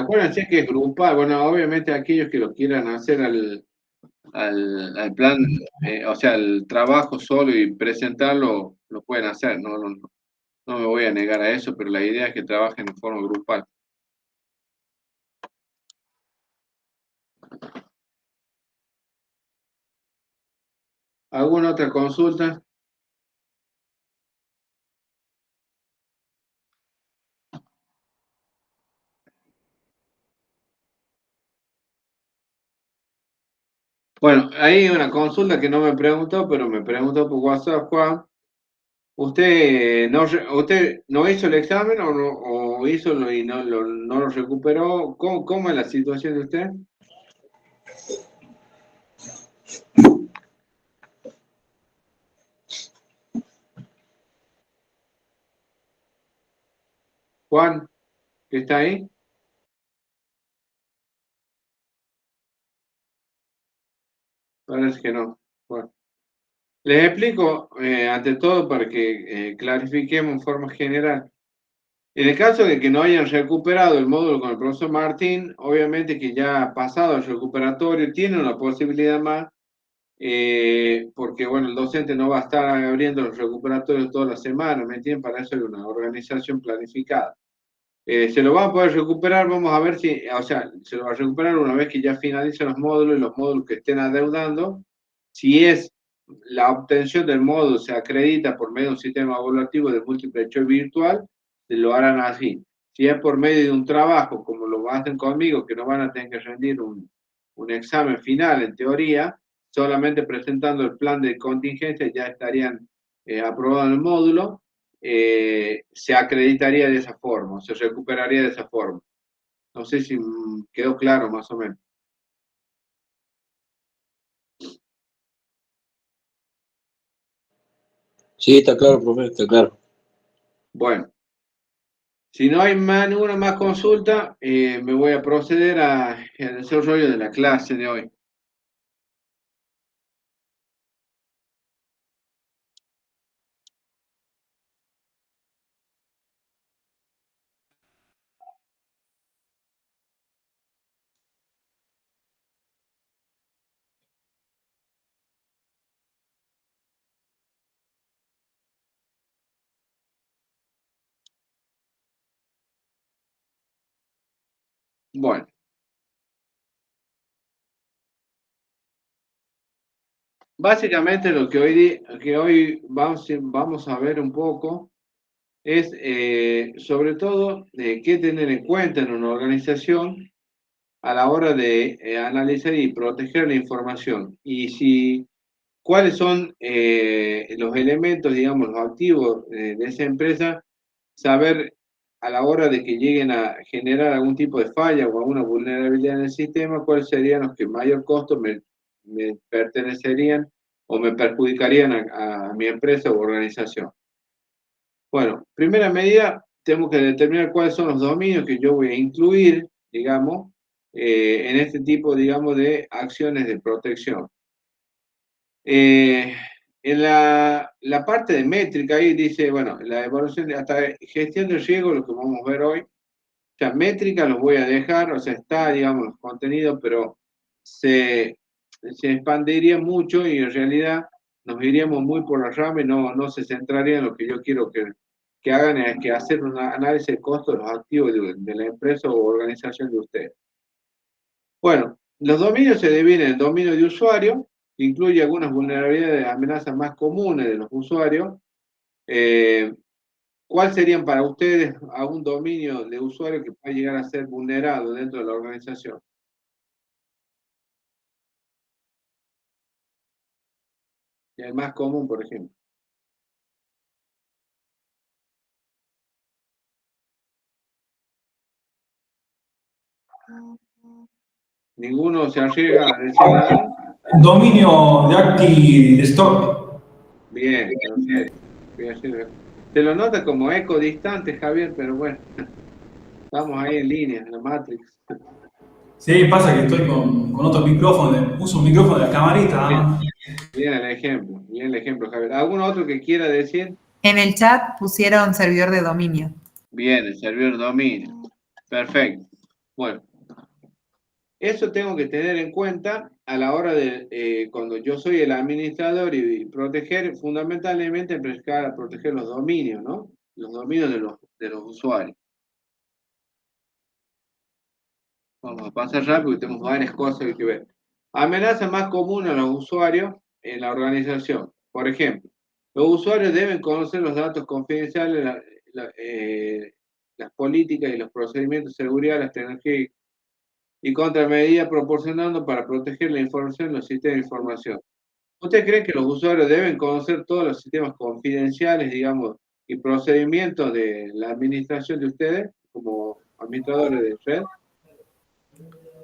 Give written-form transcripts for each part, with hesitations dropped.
acuérdense que es grupal. Bueno, obviamente aquellos que lo quieran hacer al plan, o sea, el trabajo solo y presentarlo, lo pueden hacer. No me voy a negar a eso, pero la idea es que trabajen de forma grupal. ¿Alguna otra consulta? Bueno, hay una consulta que no me preguntó, pero me preguntó por WhatsApp, Juan. ¿Usted no hizo el examen o hizo y no lo recuperó? ¿Cómo es la situación de usted? Juan, ¿que está ahí? Parece que no. Bueno, les explico ante todo para que clarifiquemos en forma general. En el caso de que no hayan recuperado el módulo con el profesor Martín, obviamente que ya ha pasado el recuperatorio, tiene una posibilidad más, porque bueno, el docente no va a estar abriendo los recuperatorios toda la semana, ¿me entienden? Para eso hay una organización planificada. Se lo va a poder recuperar, vamos a ver si, o sea, se lo va a recuperar una vez que ya finalicen los módulos y los módulos que estén adeudando. Si es la obtención del módulo se acredita por medio de un sistema evaluativo de múltiple choice virtual, se lo harán así. Si es por medio de un trabajo, como lo hacen conmigo, que no van a tener que rendir un examen final en teoría, solamente presentando el plan de contingencia ya estarían aprobados el módulo, se acreditaría de esa forma, se recuperaría de esa forma. No sé si quedó claro más o menos. Sí, está claro, profe, está claro. Bueno, si no hay ninguna más consulta, me voy a proceder al desarrollo de la clase de hoy. Bueno, básicamente lo que hoy vamos a ver un poco es sobre todo qué tener en cuenta en una organización a la hora de analizar y proteger la información. Y si cuáles son los elementos, digamos, los activos de esa empresa, saber a la hora de que lleguen a generar algún tipo de falla o alguna vulnerabilidad en el sistema, cuáles serían los que mayor costo me pertenecerían o me perjudicarían a mi empresa o organización. Bueno, primera medida, tengo que determinar cuáles son los dominios que yo voy a incluir, digamos, en este tipo, digamos, de acciones de protección. En la parte de métrica ahí dice, bueno, la evaluación de hasta gestión de riesgo, lo que vamos a ver hoy. O sea, métrica los voy a dejar, o sea, está, digamos, los contenidos, pero se expandiría mucho y en realidad nos iríamos muy por la rama y no se centraría en lo que yo quiero que hagan, es que hacer un análisis de costo de los activos de la empresa o organización de ustedes. Bueno, los dominios se dividen en dominio de usuario, que incluye algunas vulnerabilidades de amenazas más comunes de los usuarios. ¿Cuál serían para ustedes algún dominio de usuario que pueda llegar a ser vulnerado dentro de la organización? El más común, por ejemplo. ¿Ninguno se arriesga a decir nada? Dominio de Acti Stock. Bien, perfecto. Se lo nota como eco distante, Javier, pero bueno, estamos ahí en línea, en la Matrix. Sí, pasa que estoy con otro micrófono, uso un micrófono de la camarita, Bien, ¿no? bien el ejemplo, Javier. ¿Algún otro que quiera decir? En el chat pusieron servidor de dominio. Bien, el servidor dominio. Perfecto. Bueno, eso tengo que tener en cuenta a la hora de, cuando yo soy el administrador y proteger, fundamentalmente empezar a proteger los dominios, ¿no? Los dominios de los usuarios. Vamos a pasar rápido porque tenemos varias cosas que ver. Amenaza más común a los usuarios en la organización. Por ejemplo, los usuarios deben conocer los datos confidenciales, las políticas y los procedimientos de seguridad, las tecnologías y contramedidas proporcionando para proteger la información en los sistemas de información. ¿Usted cree que los usuarios deben conocer todos los sistemas confidenciales, digamos, y procedimientos de la administración de ustedes como administradores de red?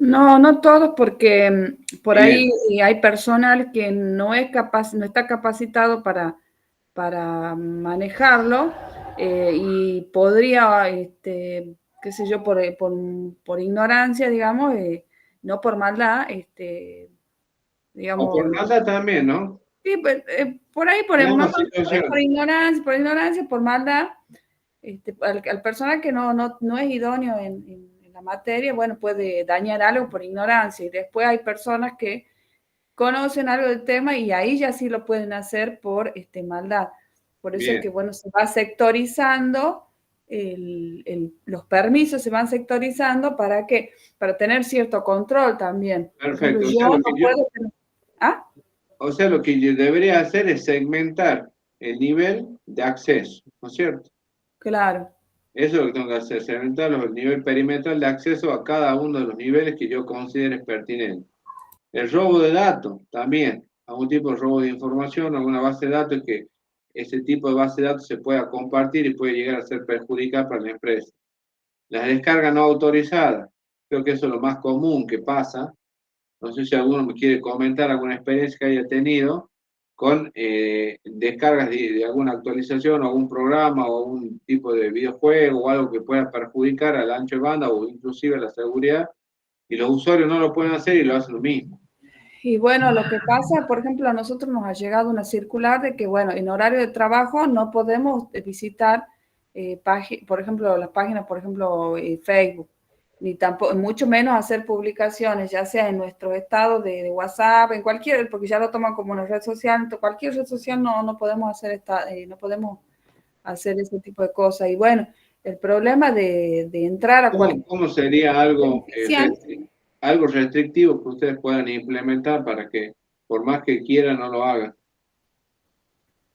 No, no todos, porque por Bien. ahí hay personal que no está capacitado para manejarlo y podría, qué sé yo, por ignorancia, digamos, no por maldad, digamos. O por maldad también, ¿no? Sí, por ahí, por ignorancia, por maldad, al personal que no es idóneo en la materia, bueno, puede dañar algo por ignorancia. Y después hay personas que conocen algo del tema y ahí ya sí lo pueden hacer por maldad. Por eso Bien. es que, bueno, se va sectorizando, los permisos se van sectorizando para tener cierto control también. Perfecto. Por ejemplo, yo no puedo... ¿Ah? O sea, lo que yo debería hacer es segmentar el nivel de acceso, ¿no es cierto? Claro. Eso es lo que tengo que hacer, segmentar el nivel perimetral de acceso a cada uno de los niveles que yo considere pertinentes. El robo de datos, también, algún tipo de robo de información, alguna base de datos que ese tipo de base de datos se pueda compartir y puede llegar a ser perjudicial para la empresa. Las descargas no autorizadas, creo que eso es lo más común que pasa. No sé si alguno me quiere comentar alguna experiencia que haya tenido con descargas de alguna actualización o algún programa o algún tipo de videojuego o algo que pueda perjudicar al ancho de banda o inclusive a la seguridad y los usuarios no lo pueden hacer y lo hacen lo mismo. Y bueno, lo que pasa, por ejemplo, a nosotros nos ha llegado una circular de que, bueno, en horario de trabajo no podemos visitar, por ejemplo, las páginas, por ejemplo, Facebook, ni tampoco, mucho menos hacer publicaciones, ya sea en nuestro estado de WhatsApp, en cualquier, porque ya lo toman como una red social, entonces cualquier red social no podemos hacer no podemos hacer ese tipo de cosas. Y bueno, el problema de entrar a cualquier... ¿Cómo sería algo restrictivo que ustedes puedan implementar para que, por más que quieran, no lo hagan?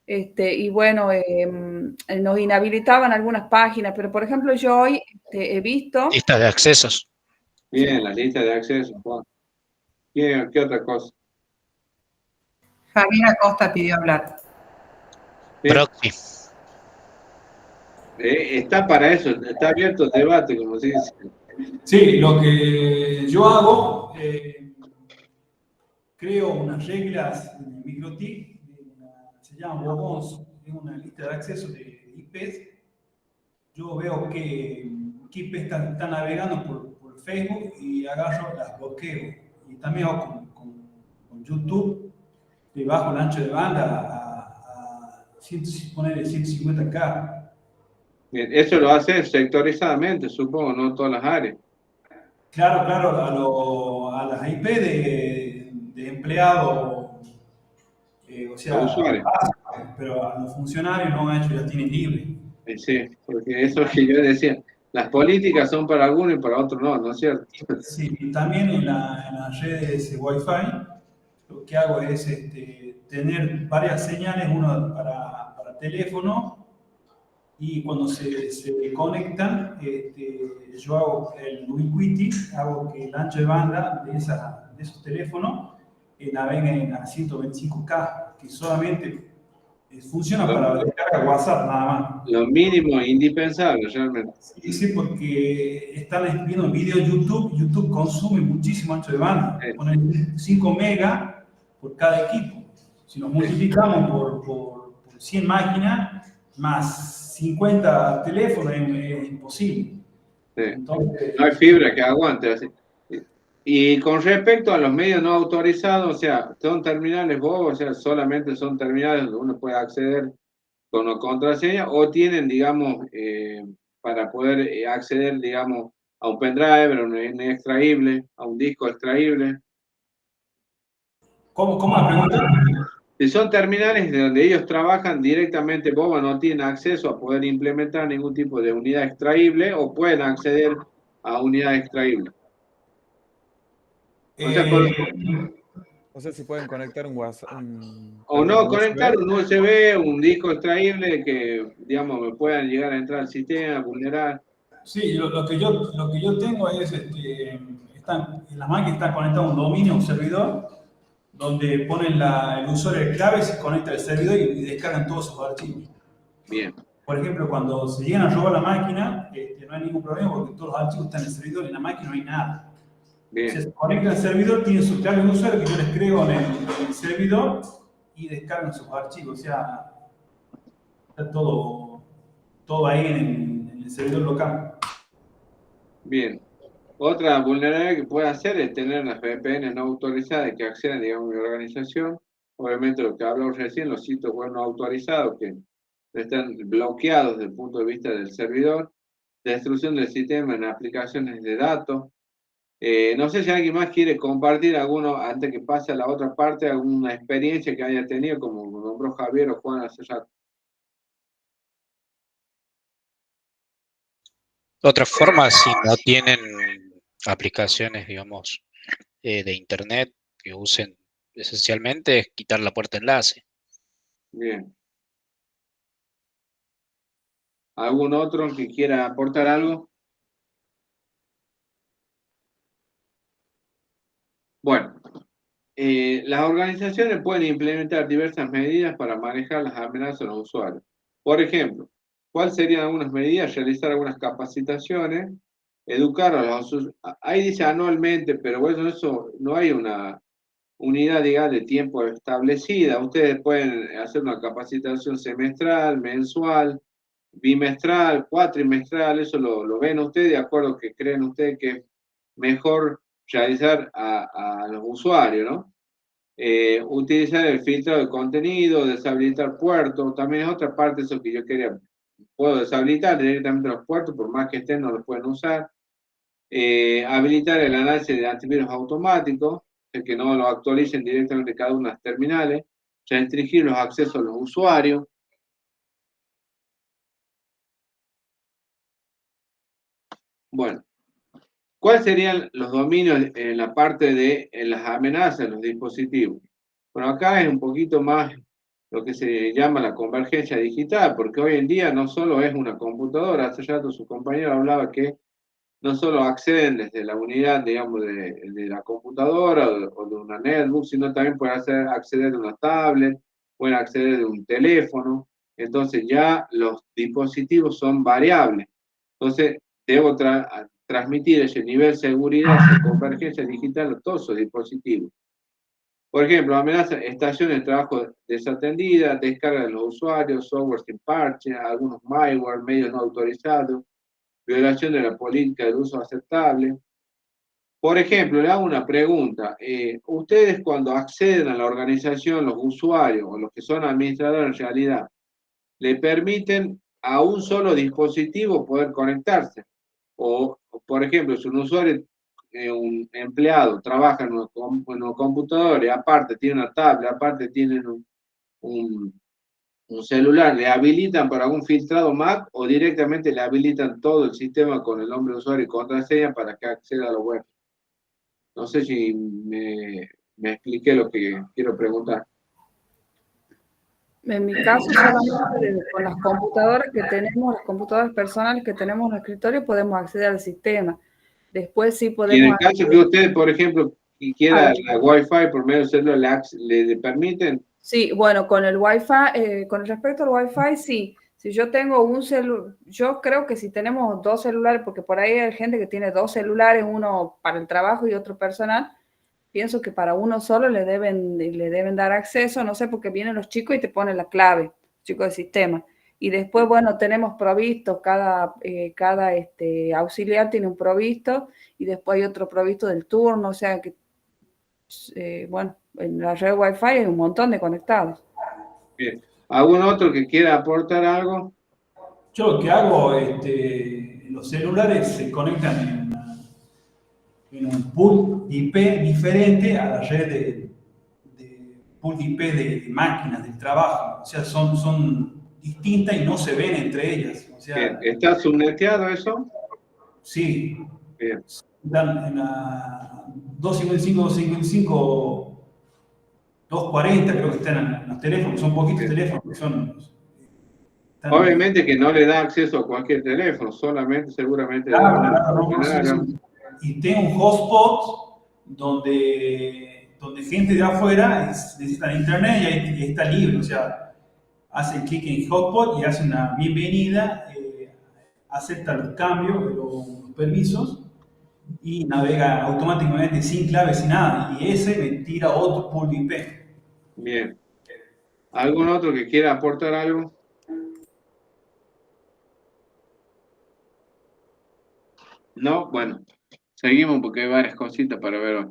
Y bueno, nos inhabilitaban algunas páginas, pero por ejemplo yo hoy he visto... Lista de accesos. Bien, la lista de acceso, Juan. ¿Qué otra cosa? Javier Acosta pidió hablar. Proxy. Está para eso, está abierto el debate, como se dice. Sí, lo que yo hago, creo unas reglas en el MikroTik, se llaman Bobons, es una lista de acceso de IPs. Yo veo que IP está navegando por Facebook y agarro, las bloqueo. Y también hago con YouTube, le bajo el ancho de banda a 150K. Bien, eso lo hace sectorizadamente, supongo, no todas las áreas. Claro, a las IP de empleado, o sea, básicas, pero a los funcionarios no han hecho, ya tienen libre. Sí, porque eso es lo que yo decía. Las políticas son para algunos y para otros no, ¿no es cierto? Sí, y también en las redes Wi-Fi, lo que hago es tener varias señales, una para teléfono, y cuando se conectan, yo hago el ubiquiti, hago que el ancho de banda de esos teléfonos naveguen a 125K, que solamente funciona para descargar WhatsApp nada más. Lo mínimo indispensable, realmente. Sí, porque están viendo videos YouTube, YouTube consume muchísimo ancho de banda, ponen 5 megas por cada equipo. Si nos multiplicamos por 100 máquinas, más 50 teléfonos es imposible. Sí. Entonces, No hay fibra que aguante así. Y con respecto a los medios no autorizados, o sea, son terminales o sea, solamente son terminales donde uno puede acceder con contraseña o tienen, digamos, para poder acceder, digamos, a un pendrive, a un extraíble, a un disco extraíble. ¿Cómo la pregunta? Si son terminales de donde ellos trabajan directamente, BOBA no tienen acceso a poder implementar ningún tipo de unidad extraíble o pueden acceder a unidad extraíble. O sea, si pueden conectar un WhatsApp. O no, conectar un USB, un disco extraíble que, digamos, me puedan llegar a entrar al sistema, vulnerar. Sí, lo que yo tengo es, en las máquinas están conectadas a un dominio, a un servidor, donde ponen el usuario de clave, se conecta al servidor y descargan todos sus archivos. Bien. Por ejemplo, cuando se llegan a robar la máquina, no hay ningún problema porque todos los archivos están en el servidor y en la máquina no hay nada. Bien. Se conecta al servidor, tiene su clave de usuario que yo les creo en el servidor y descargan sus archivos. O sea, está todo ahí en el servidor local. Bien. Otra vulnerabilidad que puede hacer es tener las VPN no autorizadas que accedan, digamos, a mi organización. Obviamente, lo que hablamos recién, los sitios web no autorizados que están bloqueados desde el punto de vista del servidor. Destrucción del sistema en aplicaciones de datos. No sé si alguien más quiere compartir alguno, antes que pase a la otra parte, alguna experiencia que haya tenido, como nombró Javier o Juan hace rato. Otra forma, si no tienen aplicaciones, digamos, de internet que usen esencialmente, es quitar la puerta enlace. Bien. ¿Algún otro que quiera aportar algo? Bueno, las organizaciones pueden implementar diversas medidas para manejar las amenazas a los usuarios. Por ejemplo, ¿cuáles serían algunas medidas? Realizar algunas capacitaciones, educar a los usuarios. Ahí dice anualmente, pero bueno, eso no hay una unidad, digamos, de tiempo establecida. Ustedes pueden hacer una capacitación semestral, mensual, bimestral, cuatrimestral, eso lo ven ustedes de acuerdo que creen ustedes que es mejor realizar a los usuarios, ¿no? Utilizar el filtro de contenido, deshabilitar puertos, también es otra parte de eso que yo quería. Puedo deshabilitar directamente los puertos, por más que estén, no los pueden usar. Habilitar el análisis de antivirus automático, el que no lo actualicen directamente cada una de las terminales. Restringir los accesos a los usuarios. Bueno, ¿cuáles serían los dominios en la parte de las amenazas en los dispositivos? Bueno, acá es un poquito más lo que se llama la convergencia digital, porque hoy en día no solo es una computadora, hace rato su compañero hablaba que no solo acceden desde la unidad, digamos, de la computadora o de una netbook, sino también pueden acceder de una tablet, pueden acceder de un teléfono, entonces ya los dispositivos son variables. Entonces, debo transmitir ese nivel de seguridad, esa convergencia digital a todos esos dispositivos. Por ejemplo, amenaza estaciones de trabajo desatendidas, descarga de los usuarios, software sin parche, algunos malware, medios no autorizados, violación de la política del uso aceptable. Por ejemplo, le hago una pregunta. Ustedes cuando acceden a la organización, los usuarios o los que son administradores en realidad, ¿le permiten a un solo dispositivo poder conectarse? O por ejemplo, si un usuario, un empleado, trabaja en un computador y aparte tiene una tablet, aparte tiene un celular, ¿le habilitan para algún filtrado Mac o directamente le habilitan todo el sistema con el nombre de usuario y contraseña para que acceda a la web? No sé si me expliqué lo que quiero preguntar. En mi caso, solamente con las computadoras que tenemos, las computadoras personales que tenemos en el escritorio, podemos acceder al sistema. Después sí podemos... Y en el caso que usted, por ejemplo, quiera la Wi-Fi por medio del celular, ¿le permiten? Sí, bueno, con el Wi-Fi, con respecto al Wi-Fi, sí. Si yo tengo un celular, yo creo que si tenemos dos celulares, porque por ahí hay gente que tiene dos celulares, uno para el trabajo y otro personal, pienso que para uno solo le deben dar acceso, no sé, porque vienen los chicos y te ponen la clave, chicos del sistema. Y después, bueno, tenemos provistos, cada auxiliar tiene un provisto y después hay otro provisto del turno, o sea que, bueno, en la red Wi-Fi hay un montón de conectados. Bien. ¿Algún otro que quiera aportar algo? Yo lo que hago, los celulares se conectan en un pool IP diferente a la red de pool IP de máquinas, del trabajo. O sea, son distintas y no se ven entre ellas. O sea, ¿Está subneteado eso? sí, Bien. están en la 255, 255, 240, creo que están en los teléfonos, son poquitos Bien. teléfonos que son. Obviamente que no le da acceso a cualquier teléfono, solamente seguramente Claro, y tengo un hotspot donde gente de afuera necesita internet y ahí está libre, o sea, hace clic en hotspot y hace una bienvenida, acepta los cambios, los permisos y navega automáticamente sin clave, sin nada, y ese me tira otro pool IP. Bien. ¿Algún otro que quiera aportar algo? No, bueno, seguimos porque hay varias cositas para ver hoy.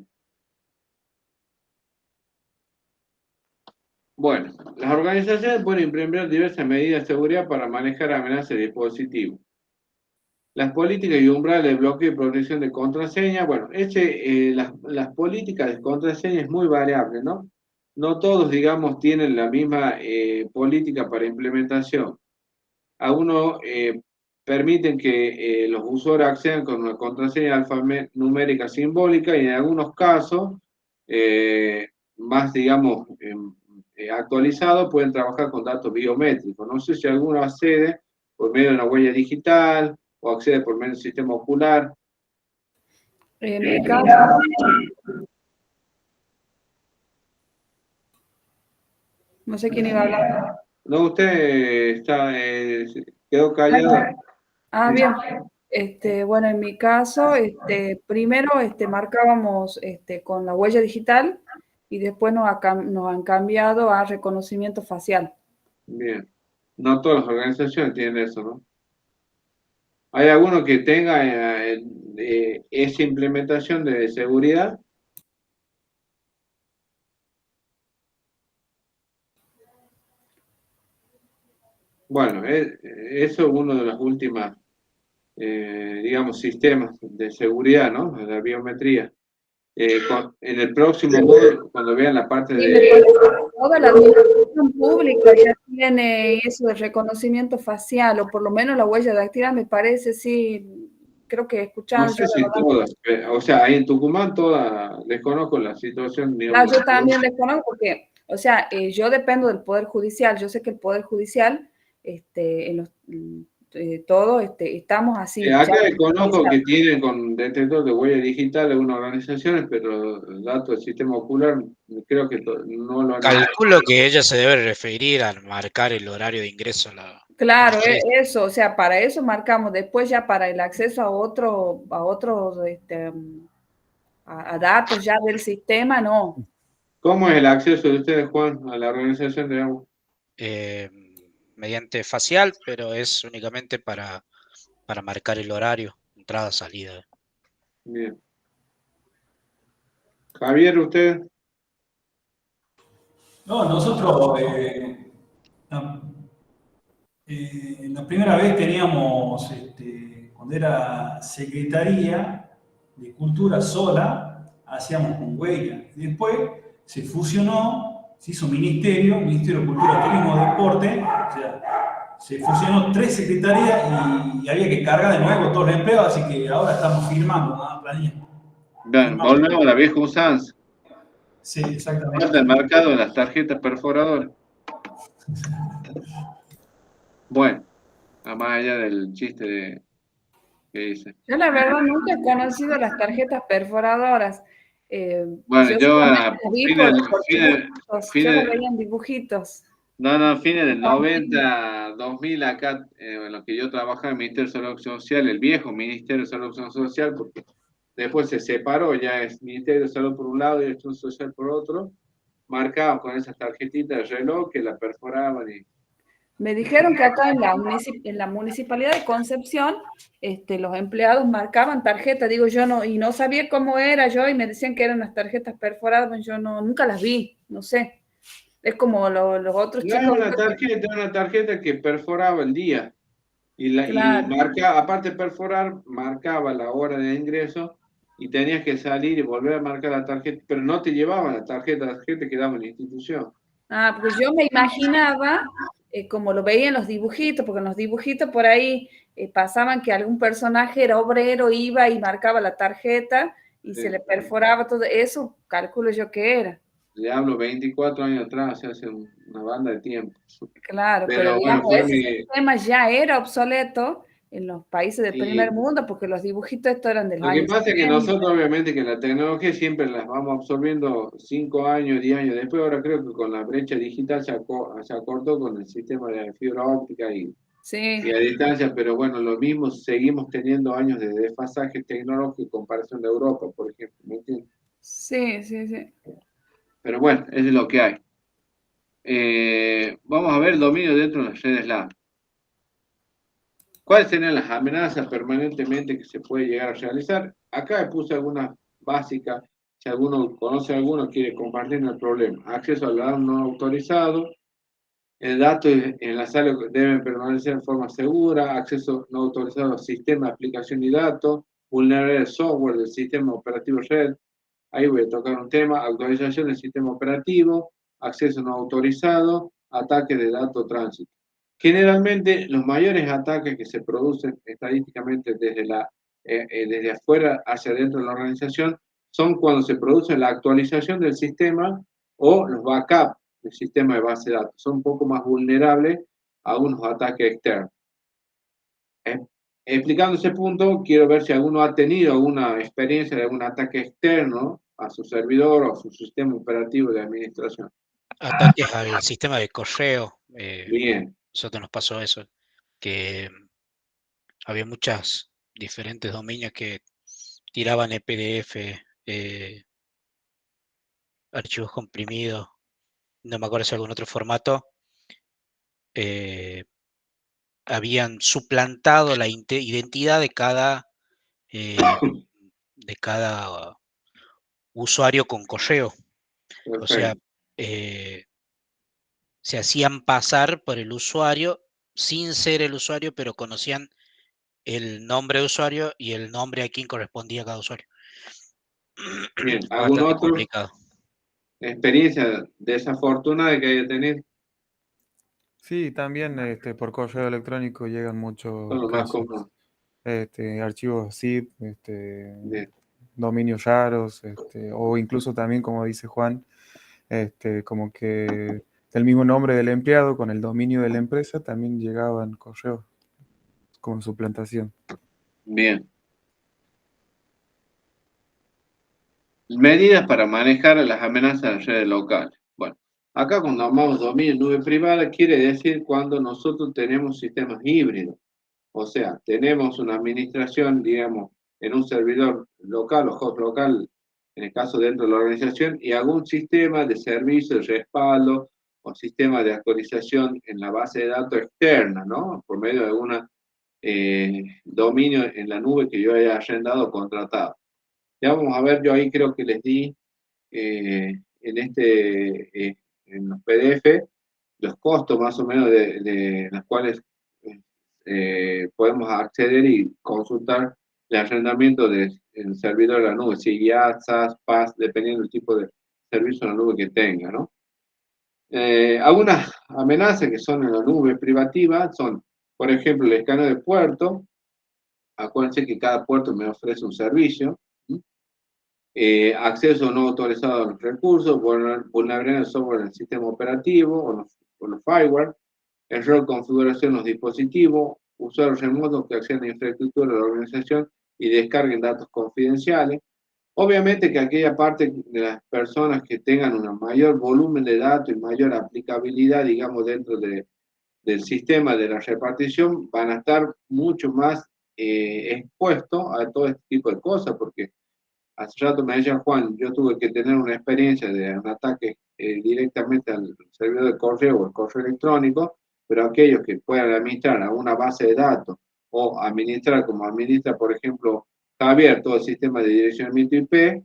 Bueno, las organizaciones pueden implementar diversas medidas de seguridad para manejar amenazas de dispositivos. Las políticas y umbrales de bloqueo y protección de contraseña, bueno, las políticas de contraseña es muy variable, ¿no? No todos, digamos, tienen la misma política para implementación. Algunos permiten que los usuarios accedan con una contraseña alfanumérica simbólica y en algunos casos, más, digamos, actualizados, pueden trabajar con datos biométricos. No sé si alguno accede por medio de una huella digital o accede por medio del sistema ocular. En mi caso, no sé quién iba a hablar. No, usted quedó callado. Bien. Bueno, en mi caso, primero marcábamos con la huella digital y después nos han cambiado a reconocimiento facial. Bien. No todas las organizaciones tienen eso, ¿no? ¿Hay alguno que tenga esa implementación de seguridad? Bueno, eso es uno de los últimos, digamos, sistemas de seguridad, ¿no? La biometría. En el próximo módulo, cuando vean la parte de... Toda la administración pública ya tiene eso de reconocimiento facial, o por lo menos la huella dactilar, me parece, sí, creo que escucharon. No sé si todas, o sea, ahí en Tucumán todas, desconozco la situación. Claro, yo también desconozco porque, o sea, yo dependo del Poder Judicial, yo sé que el Poder Judicial, estamos así. Acá desconozco que tienen con detector de huella digital algunas organizaciones, pero el dato del sistema ocular creo que no lo han... Calculo que ella se debe referir a marcar el horario de ingreso a la... Claro, eso, o sea, para eso marcamos, después ya para el acceso a otros, a datos ya del sistema, no. ¿Cómo es el acceso de ustedes, Juan, a la organización de agua? Mediante facial, pero es únicamente para marcar el horario, entrada, salida. Bien. Javier, ¿usted? No, nosotros la primera vez teníamos, cuando era Secretaría de Cultura sola, hacíamos con huella. Después se fusionó, se hizo Ministerio de Cultura, Turismo, Deporte, o sea, se fusionó 3 secretarías y había que cargar de nuevo todos los empleados, así que ahora estamos firmando una planilla. Volvemos a la vieja usanza. Sí, exactamente. Falta el marcado de las tarjetas perforadoras. Bueno, más allá del chiste que dice. Yo la verdad nunca he conocido las tarjetas perforadoras. Bueno, yo a veía en dibujitos. No, fines del 90, 2000 acá, en lo que yo trabajaba en el Ministerio de Salud Social, el viejo Ministerio de Salud Social, porque después se separó, ya es Ministerio de Salud por un lado y Acción Social por otro, marcaban con esas tarjetitas de reloj que la perforaban y... Me dijeron que acá en la Municipalidad de Concepción, los empleados marcaban tarjetas, digo yo no, y no sabía cómo era yo, y me decían que eran las tarjetas perforadas, yo nunca las vi, no sé. Es como los otros chicos. No, una tarjeta que perforaba el día. Y marcaba, aparte de perforar, marcaba la hora de ingreso y tenías que salir y volver a marcar la tarjeta, pero no te llevaban la tarjeta quedaba en la institución. Ah, porque yo me imaginaba, como lo veía en los dibujitos, porque en los dibujitos por ahí pasaban que algún personaje era obrero, iba y marcaba la tarjeta y Sí. se le perforaba todo eso, calculo yo que era. Le hablo 24 años atrás, hace una banda de tiempo. Claro, pero Pero bueno, digamos, ese sistema ya era obsoleto en los países del primer mundo, porque los dibujitos estos eran de los Lo que años pasa es que 70. nosotros obviamente que la tecnología siempre las vamos absorbiendo 5 años, 10 años después. Ahora creo que con la brecha digital se acortó con el sistema de fibra óptica y Sí, a distancia, pero bueno, lo mismo, seguimos teniendo años de desfasaje tecnológico en comparación de Europa, por ejemplo, ¿me entiendes? sí, sí, sí. Pero bueno, eso es lo que hay. Vamos a ver el dominio dentro de las redes LAN. ¿Cuáles serían las amenazas permanentemente que se puede llegar a realizar? Acá puse algunas básicas. Si alguno conoce alguno, quiere compartir el problema. Acceso al dato no autorizado. El dato en la sala deben permanecer en forma segura. Acceso no autorizado al sistema de aplicación y datos. Vulnerar el software del sistema operativo red. Ahí voy a tocar un tema. Actualización del sistema operativo. Acceso no autorizado. Ataque de datos tránsito. Generalmente, los mayores ataques que se producen estadísticamente desde afuera hacia adentro de la organización son cuando se produce la actualización del sistema o los backups del sistema de base de datos. Son un poco más vulnerables a unos ataques externos. Explicando ese punto, quiero ver si alguno ha tenido alguna experiencia de algún ataque externo a su servidor o a su sistema operativo de administración. Ataques al sistema de correo. Bien. Nosotros nos pasó eso, que había muchas diferentes dominios que tiraban el PDF, archivos comprimidos, no me acuerdo si algún otro formato, habían suplantado la identidad de cada usuario con correo. O sea, se hacían pasar por el usuario sin ser el usuario, pero conocían el nombre de usuario y el nombre a quien correspondía cada usuario. Bien, ¿algún Bastante otro? complicado. Experiencia desafortunada que haya tenido, Sí, también por correo electrónico llegan son muchos los más casos. comunes. Archivos zip, Bien. dominios raros, o incluso también, como dice Juan, como que el mismo nombre del empleado con el dominio de la empresa también llegaban correos como suplantación. Bien. Medidas para manejar las amenazas en redes locales. Bueno, acá cuando hablamos de dominio en nube privada, quiere decir cuando nosotros tenemos sistemas híbridos. O sea, tenemos una administración, digamos, en un servidor local o host local, en el caso dentro de la organización, y algún sistema de servicio de respaldo o sistema de actualización en la base de datos externa, ¿no? Por medio de algún dominio en la nube que yo haya arrendado o contratado. Ya vamos a ver, yo ahí creo que les di en los PDF los costos más o menos de los cuales podemos acceder y consultar el arrendamiento del servidor de la nube, si IaaS, SaaS, PaaS, dependiendo del tipo de servicio en la nube que tenga, ¿no? Algunas amenazas que son en la nube privativa son, por ejemplo, el escaneo de puerto. Acuérdense que cada puerto me ofrece un servicio. Acceso no autorizado a los recursos, vulnerabilidad del software del sistema operativo o los firewall, error de configuración de los dispositivos, usuarios remotos que acceden a la infraestructura de la organización y descarguen datos confidenciales. Obviamente que aquella parte de las personas que tengan un mayor volumen de datos y mayor aplicabilidad, digamos, dentro del sistema de la repartición, van a estar mucho más expuestos a todo este tipo de cosas, porque hace rato me decía Juan, yo tuve que tener una experiencia de un ataque directamente al servidor de correo o el correo electrónico, pero aquellos que puedan administrar a una base de datos o administrar como administra, por ejemplo, Javier, todo el sistema de direccionamiento IP,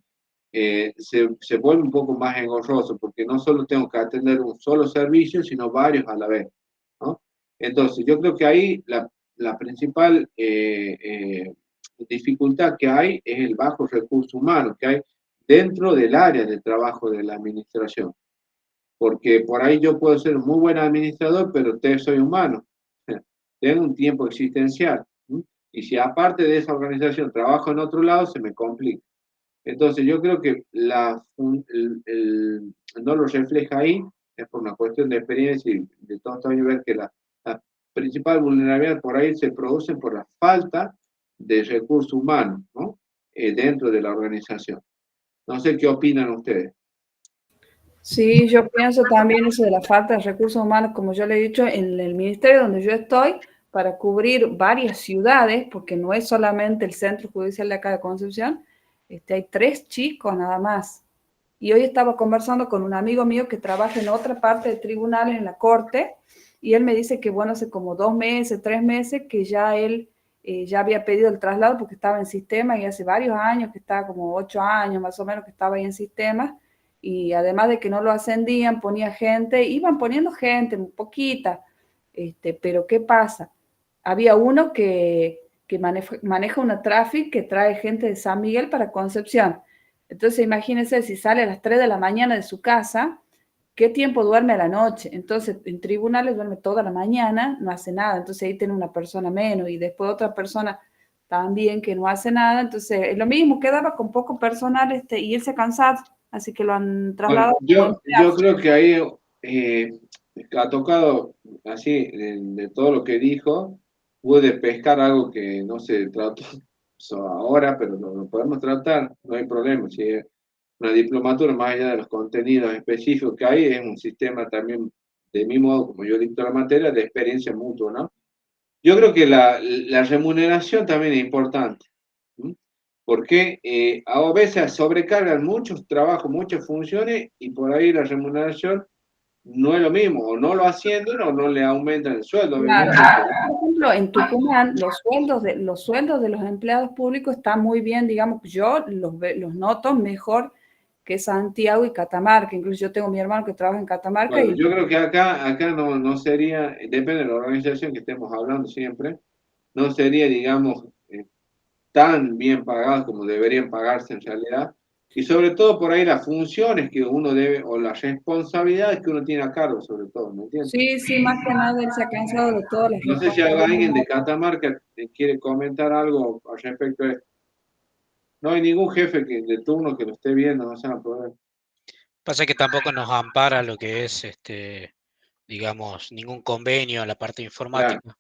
se vuelve un poco más engorroso, porque no solo tengo que atender un solo servicio, sino varios a la vez, ¿no? Entonces, yo creo que ahí la principal dificultad que hay es el bajo recurso humano que hay dentro del área de trabajo de la administración. Porque por ahí yo puedo ser un muy buen administrador, pero soy humano. Tengo un tiempo existencial. Y si aparte de esa organización trabajo en otro lado, se me complica. Entonces yo creo que no lo refleja ahí, es por una cuestión de experiencia y de todos estos años ver que la principal vulnerabilidad por ahí se produce por la falta de recursos humanos, ¿no? Dentro de la organización. No sé qué opinan ustedes. Sí, yo pienso también eso de la falta de recursos humanos, como yo le he dicho, en el ministerio donde yo estoy, para cubrir varias ciudades, porque no es solamente el centro judicial de acá de Concepción, hay 3 chicos nada más. Y hoy estaba conversando con un amigo mío que trabaja en otra parte de tribunales en la corte, y él me dice que, bueno, hace como 2 meses, 3 meses, que ya él ya había pedido el traslado porque estaba en sistema, y hace varios años, que estaba como 8 años más o menos, que estaba ahí en sistema, y además de que no lo ascendían, ponía gente, iban poniendo gente, poquita, pero ¿qué pasa? Había uno que maneja una traffic que trae gente de San Miguel para Concepción. Entonces imagínense, si sale a las 3 de la mañana de su casa, ¿qué tiempo duerme a la noche? Entonces en tribunales duerme toda la mañana, no hace nada, entonces ahí tiene una persona menos y después otra persona también que no hace nada, entonces es lo mismo, quedaba con poco personal y él se ha cansado, así que lo han trasladado. Bueno, yo creo que ahí ha tocado así de todo lo que dijo, pude pescar algo que no se trató ahora, pero lo podemos tratar, no hay problema. Si es una diplomatura, más allá de los contenidos específicos que hay, es un sistema también, de mi modo, como yo dicto la materia, de experiencia mutua, ¿no? Yo creo que la remuneración también es importante, ¿sí? Porque a veces sobrecargan muchos trabajos, muchas funciones, y por ahí la remuneración no es lo mismo, o no lo ascienden o no le aumentan el sueldo, Claro. obviamente. Por ejemplo, en Tucumán, los sueldos de los empleados públicos están muy bien, digamos, yo los noto mejor que Santiago y Catamarca. Incluso yo tengo mi hermano que trabaja en Catamarca. Bueno, yo creo que acá no sería, depende de la organización que estemos hablando siempre, no sería, digamos, tan bien pagados como deberían pagarse en realidad, y sobre todo por ahí las funciones que uno debe, o las responsabilidades que uno tiene a cargo, sobre todo, ¿me entiendes? Sí, más que nada él se ha cansado de todas las No sé si alguien de Catamarca quiere comentar algo al respecto de esto. No hay ningún jefe de turno que lo esté viendo, no se va a poder. Pasa que tampoco nos ampara lo que es, digamos, ningún convenio a la parte informática. Claro.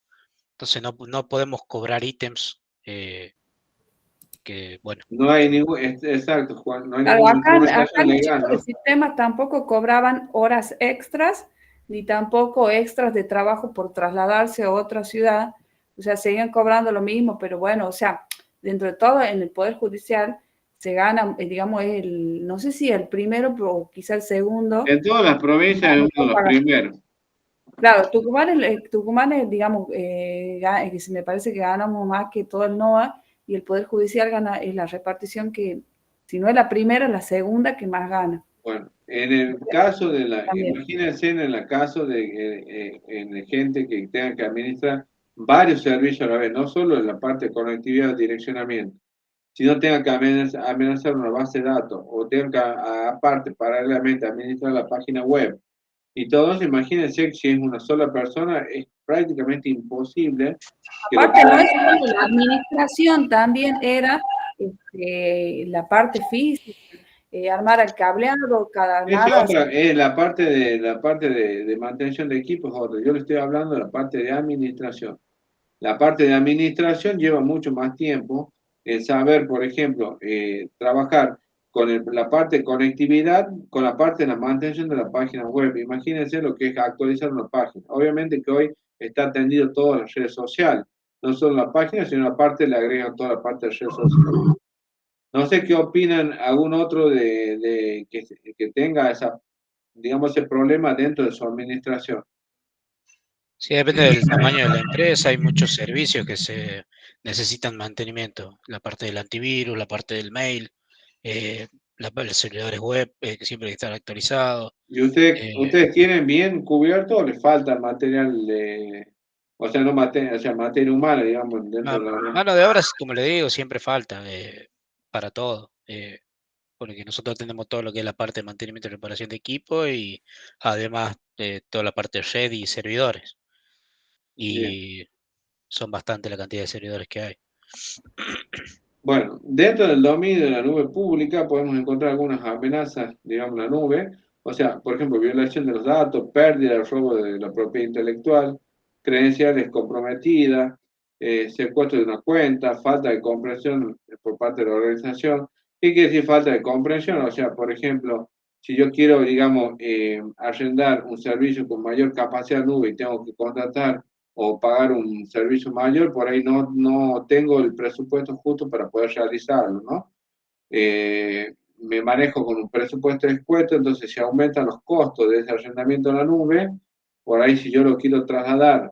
Entonces no podemos cobrar ítems que, bueno. No hay ningún, exacto, Juan, no hay claro, ningún acá legal, ¿no? Los sistemas tampoco cobraban horas extras, ni tampoco extras de trabajo por trasladarse a otra ciudad. O sea, seguían cobrando lo mismo, pero bueno, o sea, dentro de todo, en el Poder Judicial se gana, digamos, no sé si el primero, pero quizá el segundo. En todas las provincias es uno de los primeros. Claro, Tucumán es, digamos, me parece que ganamos más que todo el NOA, y el Poder Judicial gana, es la repartición que, si no es la primera, es la segunda que más gana. Bueno, en el caso de imagínense en el caso de gente que tenga que administrar varios servicios a la vez, no solo en la parte de conectividad y direccionamiento, sino tenga que amenazar una base de datos, o tenga que, aparte, paralelamente, administrar la página web, y todo eso, imagínense que si es una sola persona, es prácticamente imposible. Aparte, no es solo la administración, también era la parte física, armar el cableado, la parte de mantención de equipos es otra. Yo le estoy hablando de la parte de administración. La parte de administración lleva mucho más tiempo en saber, por ejemplo, trabajar con la parte de conectividad, con la parte de la mantención de la página web. Imagínense lo que es actualizar una página. Obviamente que hoy está atendido todas las redes sociales, no solo la página, sino la parte le agregan toda la parte de redes sociales. No sé qué opinan algún otro que tenga ese problema dentro de su administración. Sí, depende del tamaño de la empresa, hay muchos servicios que se necesitan mantenimiento, la parte del antivirus, la parte del mail, los servidores web que siempre hay que estar actualizados. ¿Y ustedes tienen bien cubierto o les falta material O sea, no materia, o sea, materia humana, digamos, dentro de la... Mano de obra, como le digo, siempre falta para todo. Porque nosotros tenemos todo lo que es la parte de mantenimiento y reparación de equipo y además toda la parte de red y servidores. Bien. Y son bastante la cantidad de servidores que hay. Bueno, dentro del dominio de la nube pública podemos encontrar algunas amenazas, digamos, la nube. O sea, por ejemplo, violación de los datos, pérdida, robo de la propiedad intelectual, credenciales comprometidas, secuestro de una cuenta, falta de comprensión por parte de la organización. ¿Qué quiere decir falta de comprensión? O sea, por ejemplo, si yo quiero, digamos, arrendar un servicio con mayor capacidad nube y tengo que contratar o pagar un servicio mayor, por ahí no tengo el presupuesto justo para poder realizarlo, ¿no? Me manejo con un presupuesto escueto, entonces si aumentan los costos de ese arrendamiento en la nube, por ahí si yo lo quiero trasladar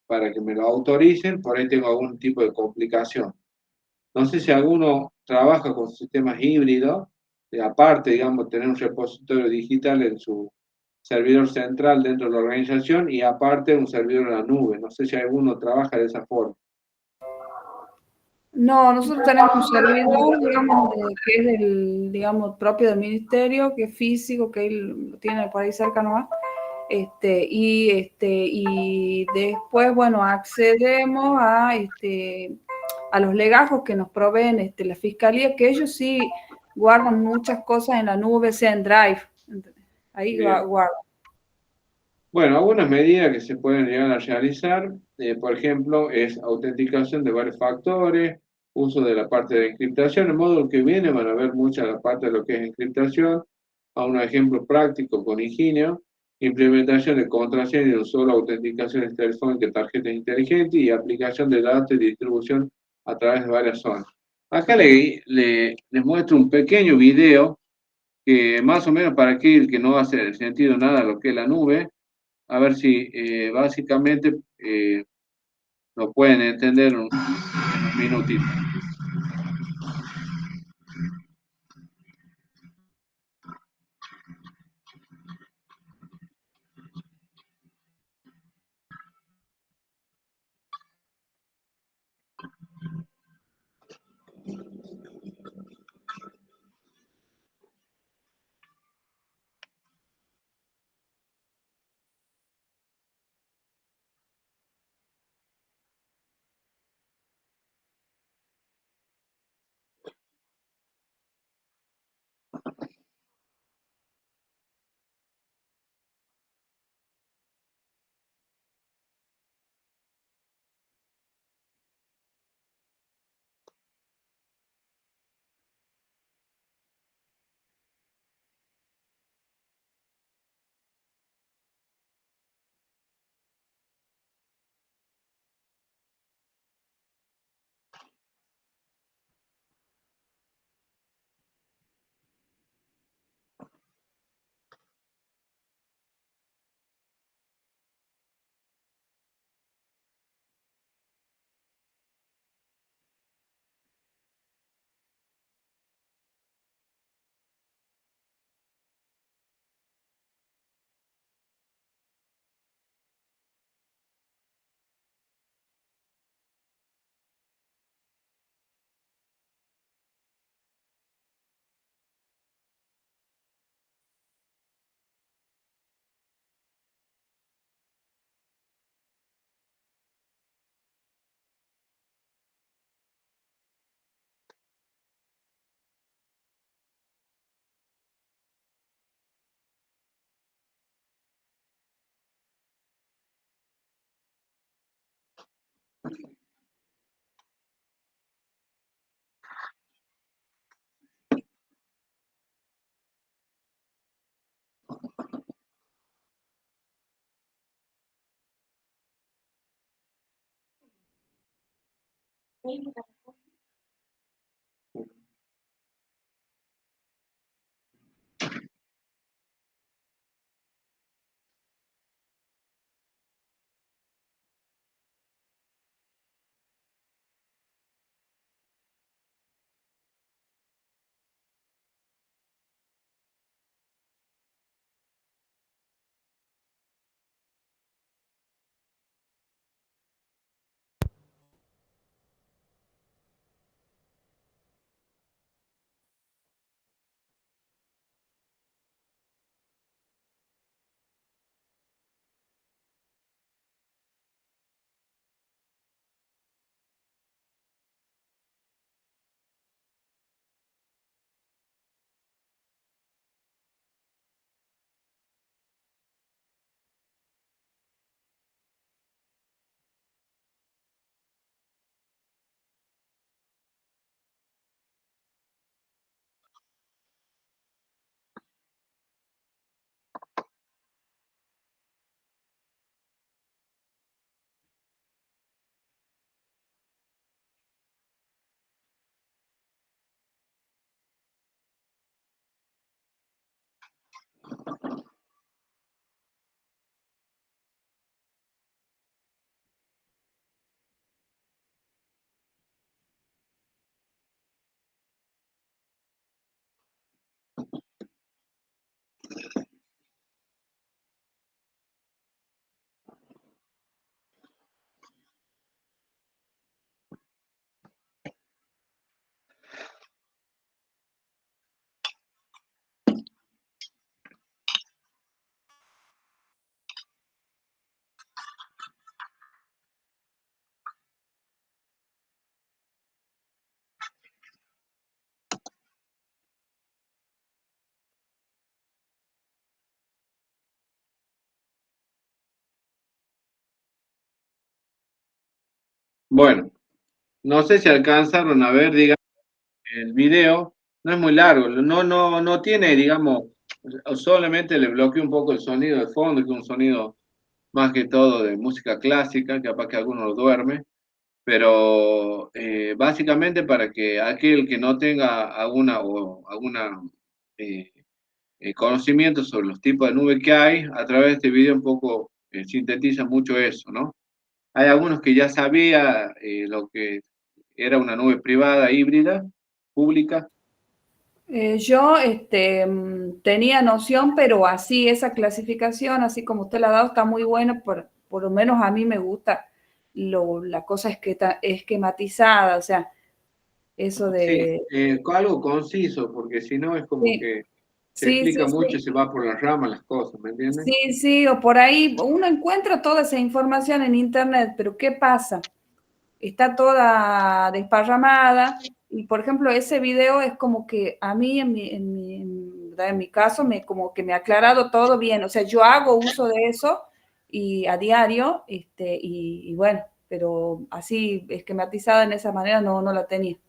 para que me lo autoricen, por ahí tengo algún tipo de complicación. No sé si alguno trabaja con sistemas híbridos, aparte, digamos, tener un repositorio digital en su servidor central dentro de la organización y aparte un servidor en la nube. No sé si alguno trabaja de esa forma. No, nosotros tenemos un servidor, digamos, que es del, digamos, propio del ministerio, que es físico, que él lo tiene por ahí cerca nomás. Y después, bueno, accedemos a los legajos que nos proveen la fiscalía, que ellos sí guardan muchas cosas en la nube, sea en Drive. Ahí Bien. guardan. Bueno, algunas medidas que se pueden llegar a realizar, por ejemplo, es autenticación de varios factores, uso de la parte de encriptación. En el módulo que viene van a ver mucha la parte de lo que es encriptación, a un ejemplo práctico con Ingenio, implementación de contraseña y no solo autenticaciones telefónicas, tarjetas inteligentes y aplicación de datos y distribución a través de varias zonas. Acá les muestro un pequeño video que más o menos para aquel que no hace sentido nada lo que es la nube, a ver si básicamente lo pueden entender en un minutito. Bueno, no sé si alcanzaron a ver, digamos, el video. No es muy largo, no tiene, digamos, solamente le bloqueo un poco el sonido de fondo, que es un sonido más que todo de música clásica, capaz que alguno lo duerme, pero básicamente para que aquel que no tenga alguna eh, conocimiento sobre los tipos de nube que hay, a través de este video un poco sintetiza mucho eso, ¿no? Hay algunos que ya sabía lo que era una nube privada híbrida, pública. Yo tenía noción, pero así, esa clasificación, así como usted la ha dado, está muy buena, por lo menos a mí me gusta la cosa esquematizada, o sea, eso Sí, de... algo conciso, porque si no es como Sí, que se sí, sí, explica mucho y sí. se va por las ramas las cosas, ¿me entiendes? Sí, sí, o por ahí uno encuentra toda esa información en internet, pero ¿qué pasa? Está toda desparramada y, por ejemplo, ese video es como que a mí, en mi caso, como que me ha aclarado todo bien. O sea, yo hago uso de eso y a diario, y bueno, pero así esquematizada en esa manera no la tenía. Pero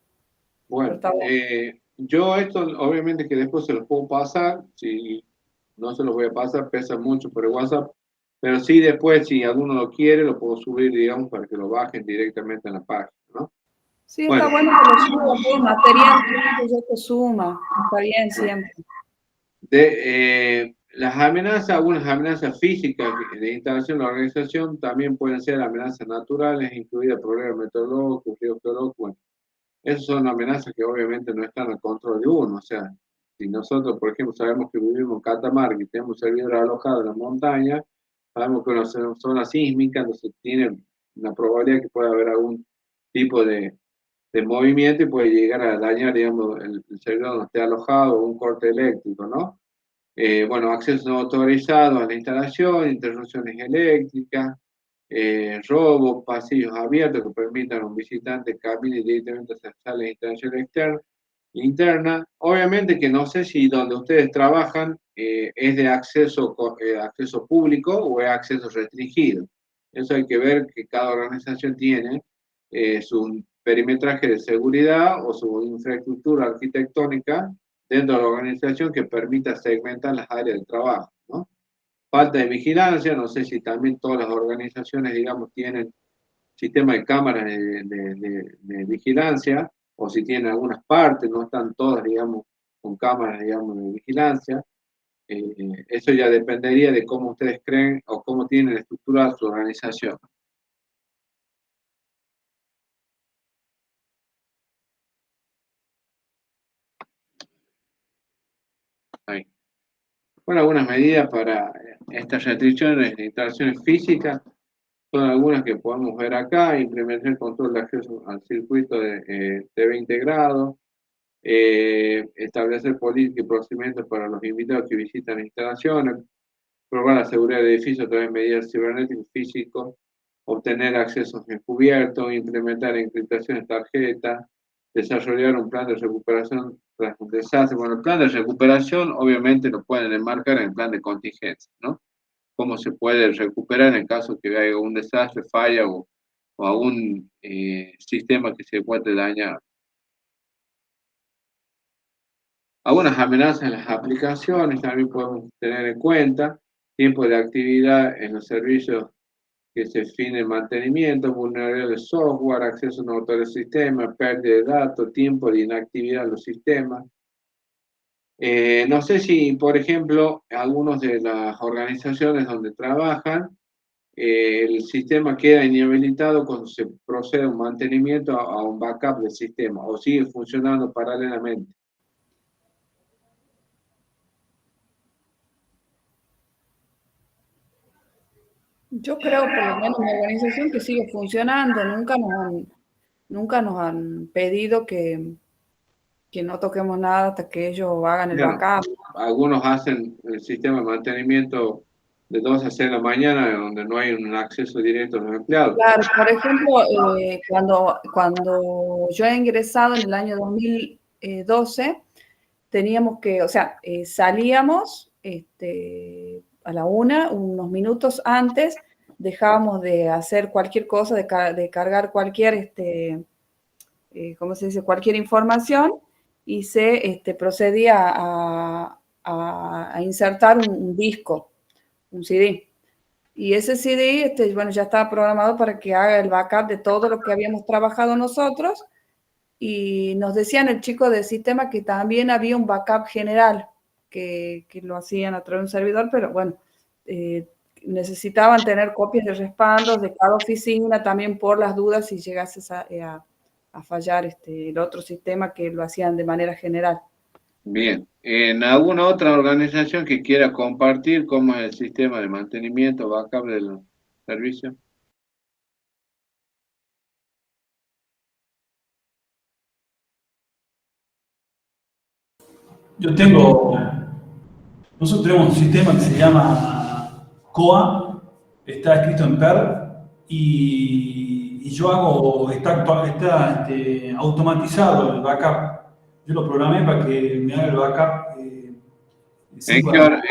Bueno, está bueno. yo esto obviamente que después se los puedo pasar, si no se los voy a pasar, pesa mucho por el WhatsApp, pero sí después si alguno lo quiere, lo puedo subir, digamos, para que lo bajen directamente en la página, ¿no? Sí, está Bueno, bueno que lo suba, todo el material que ya se suma. Está bien siempre. las amenazas, algunas amenazas físicas de instalación de la organización también pueden ser amenazas naturales, incluidas problemas meteorológicos, ríos geológicos. Bueno, esas son amenazas que obviamente no están al control de uno. O sea, si nosotros, por ejemplo, sabemos que vivimos en Catamarca y tenemos servidores alojados en la montaña, sabemos que es una zona sísmica, entonces tiene una probabilidad que pueda haber algún tipo de movimiento y puede llegar a dañar, digamos, el servidor donde esté alojado o un corte eléctrico, ¿no? Bueno, acceso no autorizado a la instalación, interrupciones eléctricas, robos, pasillos abiertos que permitan a un visitante caminar directamente hacia salas de instalación externa, interna. Obviamente que no sé si donde ustedes trabajan es de acceso público o es acceso restringido. Eso hay que ver que cada organización tiene su perimetraje de seguridad o su infraestructura arquitectónica dentro de la organización que permita segmentar las áreas de trabajo, ¿no? Falta de vigilancia, no sé si también todas las organizaciones, digamos, tienen sistema de cámaras de vigilancia, o si tienen algunas partes, no están todas, digamos, con cámaras, digamos, de vigilancia. Eso ya dependería de cómo ustedes creen o cómo tienen estructurada su organización. Ahí. Bueno, algunas medidas para estas restricciones de instalaciones físicas son algunas que podemos ver acá: implementar el control de acceso al circuito de TV integrado, establecer políticas y procedimientos para los invitados que visitan instalaciones, probar la seguridad del edificio a través de medidas cibernéticas físicos, obtener accesos encubiertos, implementar encriptaciones tarjetas, desarrollar un plan de recuperación tras un desastre. Bueno, el plan de recuperación obviamente lo pueden enmarcar en el plan de contingencia, ¿no? Cómo se puede recuperar en caso que haya un desastre, falla o algún sistema que se puede dañar. Algunas amenazas en las aplicaciones también podemos tener en cuenta: tiempo de actividad en los servicios que se define mantenimiento, vulnerabilidad de software, acceso no autorizado al sistema, pérdida de datos, tiempo de inactividad en los sistemas. No sé si, por ejemplo, algunas de las organizaciones donde trabajan, el sistema queda inhabilitado cuando se procede a un mantenimiento, a un backup del sistema, o sigue funcionando paralelamente. Yo creo, por lo menos, mi organización que sigue funcionando. Nunca nos han pedido que no toquemos nada hasta que ellos hagan el Claro, backup. algunos hacen el sistema de mantenimiento de 2 a 6 de la mañana, donde no hay un acceso directo a los empleados. Claro, por ejemplo, cuando yo he ingresado en el año 2012, teníamos que, o sea, salíamos a la 1, unos minutos antes dejábamos de hacer cualquier cosa, de cargar cualquier, ¿cómo se dice? Cualquier información y se procedía a insertar un disco, un CD. Y ese CD, bueno, ya estaba programado para que haga el backup de todo lo que habíamos trabajado nosotros. Y nos decían el chico del sistema que también había un backup general, que lo hacían a través de un servidor, pero bueno, necesitaban tener copias de respaldos de cada oficina también por las dudas si llegase a fallar el otro sistema que lo hacían de manera general. Bien. ¿En alguna otra organización que quiera compartir cómo es el sistema de mantenimiento backup del servicio? Nosotros tenemos un sistema que se llama COA, está escrito en Perl, y yo está automatizado el backup. Yo lo programé para que me haga el backup. ¿En qué hora?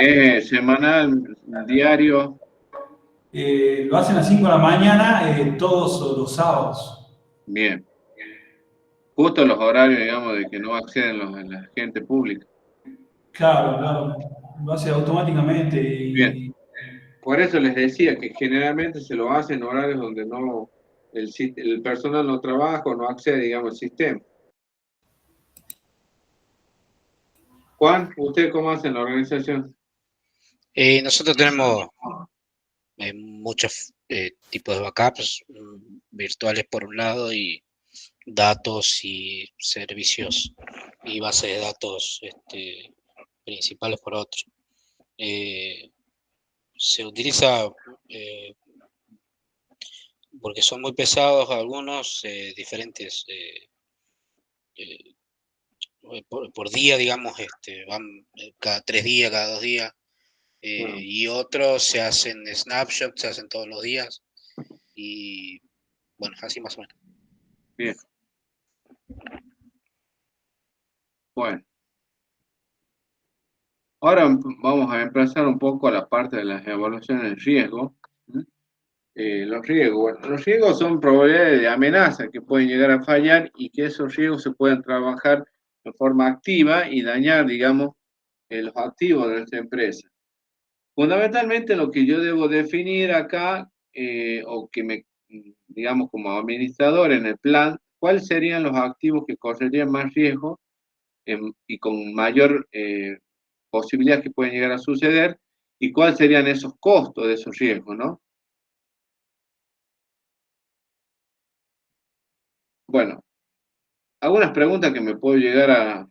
¿Semanal, diario? Lo hacen a las 5 de la mañana todos los sábados. Bien. Justo los horarios, digamos, de que no acceden la gente pública. Claro, lo hace automáticamente. Bien. Por eso les decía que generalmente se lo hace en horarios donde no el personal no trabaja o no accede, digamos, al sistema. Juan, ¿usted cómo hace en la organización? Nosotros tenemos muchos tipos de backups virtuales por un lado y datos y servicios y bases de datos principales por otro. Se utiliza porque son muy pesados algunos, diferentes por día, digamos, van cada 3 días, cada 2 días. Y otros se hacen snapshots, se hacen todos los días. Y bueno, así más o menos. Bien. Bueno. Ahora vamos a empezar un poco a la parte de las evaluaciones de riesgo. Los riesgos son probabilidades de amenaza que pueden llegar a fallar y que esos riesgos se pueden trabajar de forma activa y dañar, digamos, los activos de nuestra empresa. Fundamentalmente lo que yo debo definir acá, o que digamos, como administrador en el plan, ¿cuáles serían los activos que correrían más riesgo y con mayor posibilidad que pueden llegar a suceder? ¿Y cuáles serían esos costos de esos riesgos, no? Bueno, algunas preguntas que me puedo llegar a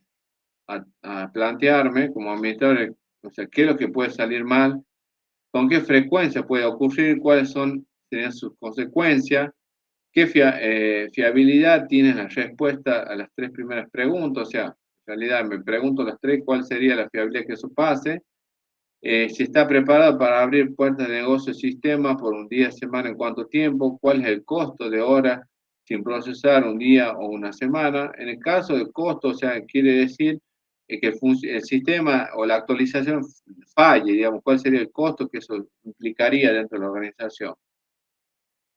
plantearme como administrador, o sea, ¿qué es lo que puede salir mal? ¿Con qué frecuencia puede ocurrir? ¿Cuáles serían sus consecuencias? ¿Qué fiabilidad tiene la respuesta a las 3 primeras preguntas? O sea, en realidad me pregunto las 3, ¿cuál sería la fiabilidad que eso pase? Si está preparado para abrir puertas de negocio sistema por un día, semana, ¿en cuánto tiempo? ¿Cuál es el costo de hora sin procesar un día o una semana? En el caso del costo, o sea, quiere decir que el sistema o la actualización falle, digamos, ¿cuál sería el costo que eso implicaría dentro de la organización?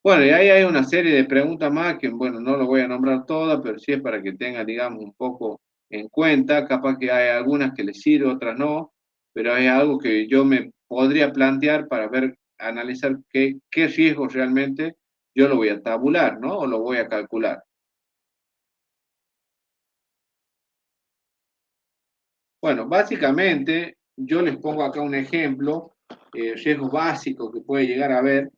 Bueno, y ahí hay una serie de preguntas más que, bueno, no lo voy a nombrar todas, pero sí es para que tengan, digamos, un poco en cuenta. Capaz que hay algunas que les sirve, otras no, pero es algo que yo me podría plantear para ver, analizar qué riesgos realmente yo lo voy a tabular, ¿no? O lo voy a calcular. Bueno, básicamente, yo les pongo acá un ejemplo, riesgos básicos que puede llegar a haber.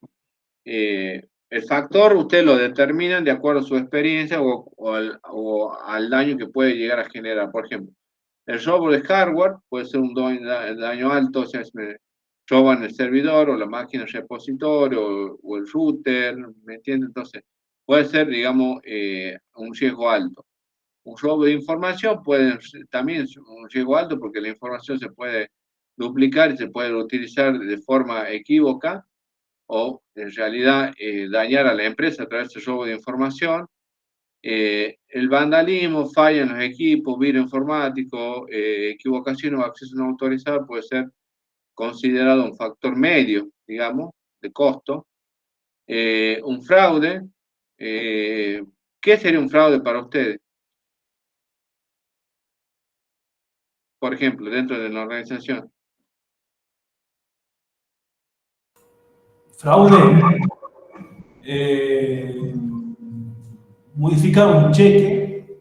El factor usted lo determinan de acuerdo a su experiencia o al daño que puede llegar a generar. Por ejemplo, el robo de hardware puede ser un daño alto, o sea, me roban el servidor o la máquina repositorio o el router, ¿me entiende? Entonces, puede ser, digamos, un riesgo alto. Un robo de información puede también ser un riesgo alto porque la información se puede duplicar y se puede utilizar de forma equívoca o en realidad dañar a la empresa a través de robo de información. El vandalismo, falla en los equipos, virus informático, equivocación o acceso no autorizado puede ser considerado un factor medio, digamos, de costo. un fraude. ¿Qué sería un fraude para ustedes? Por ejemplo, dentro de la organización. Fraude. Modificar un cheque,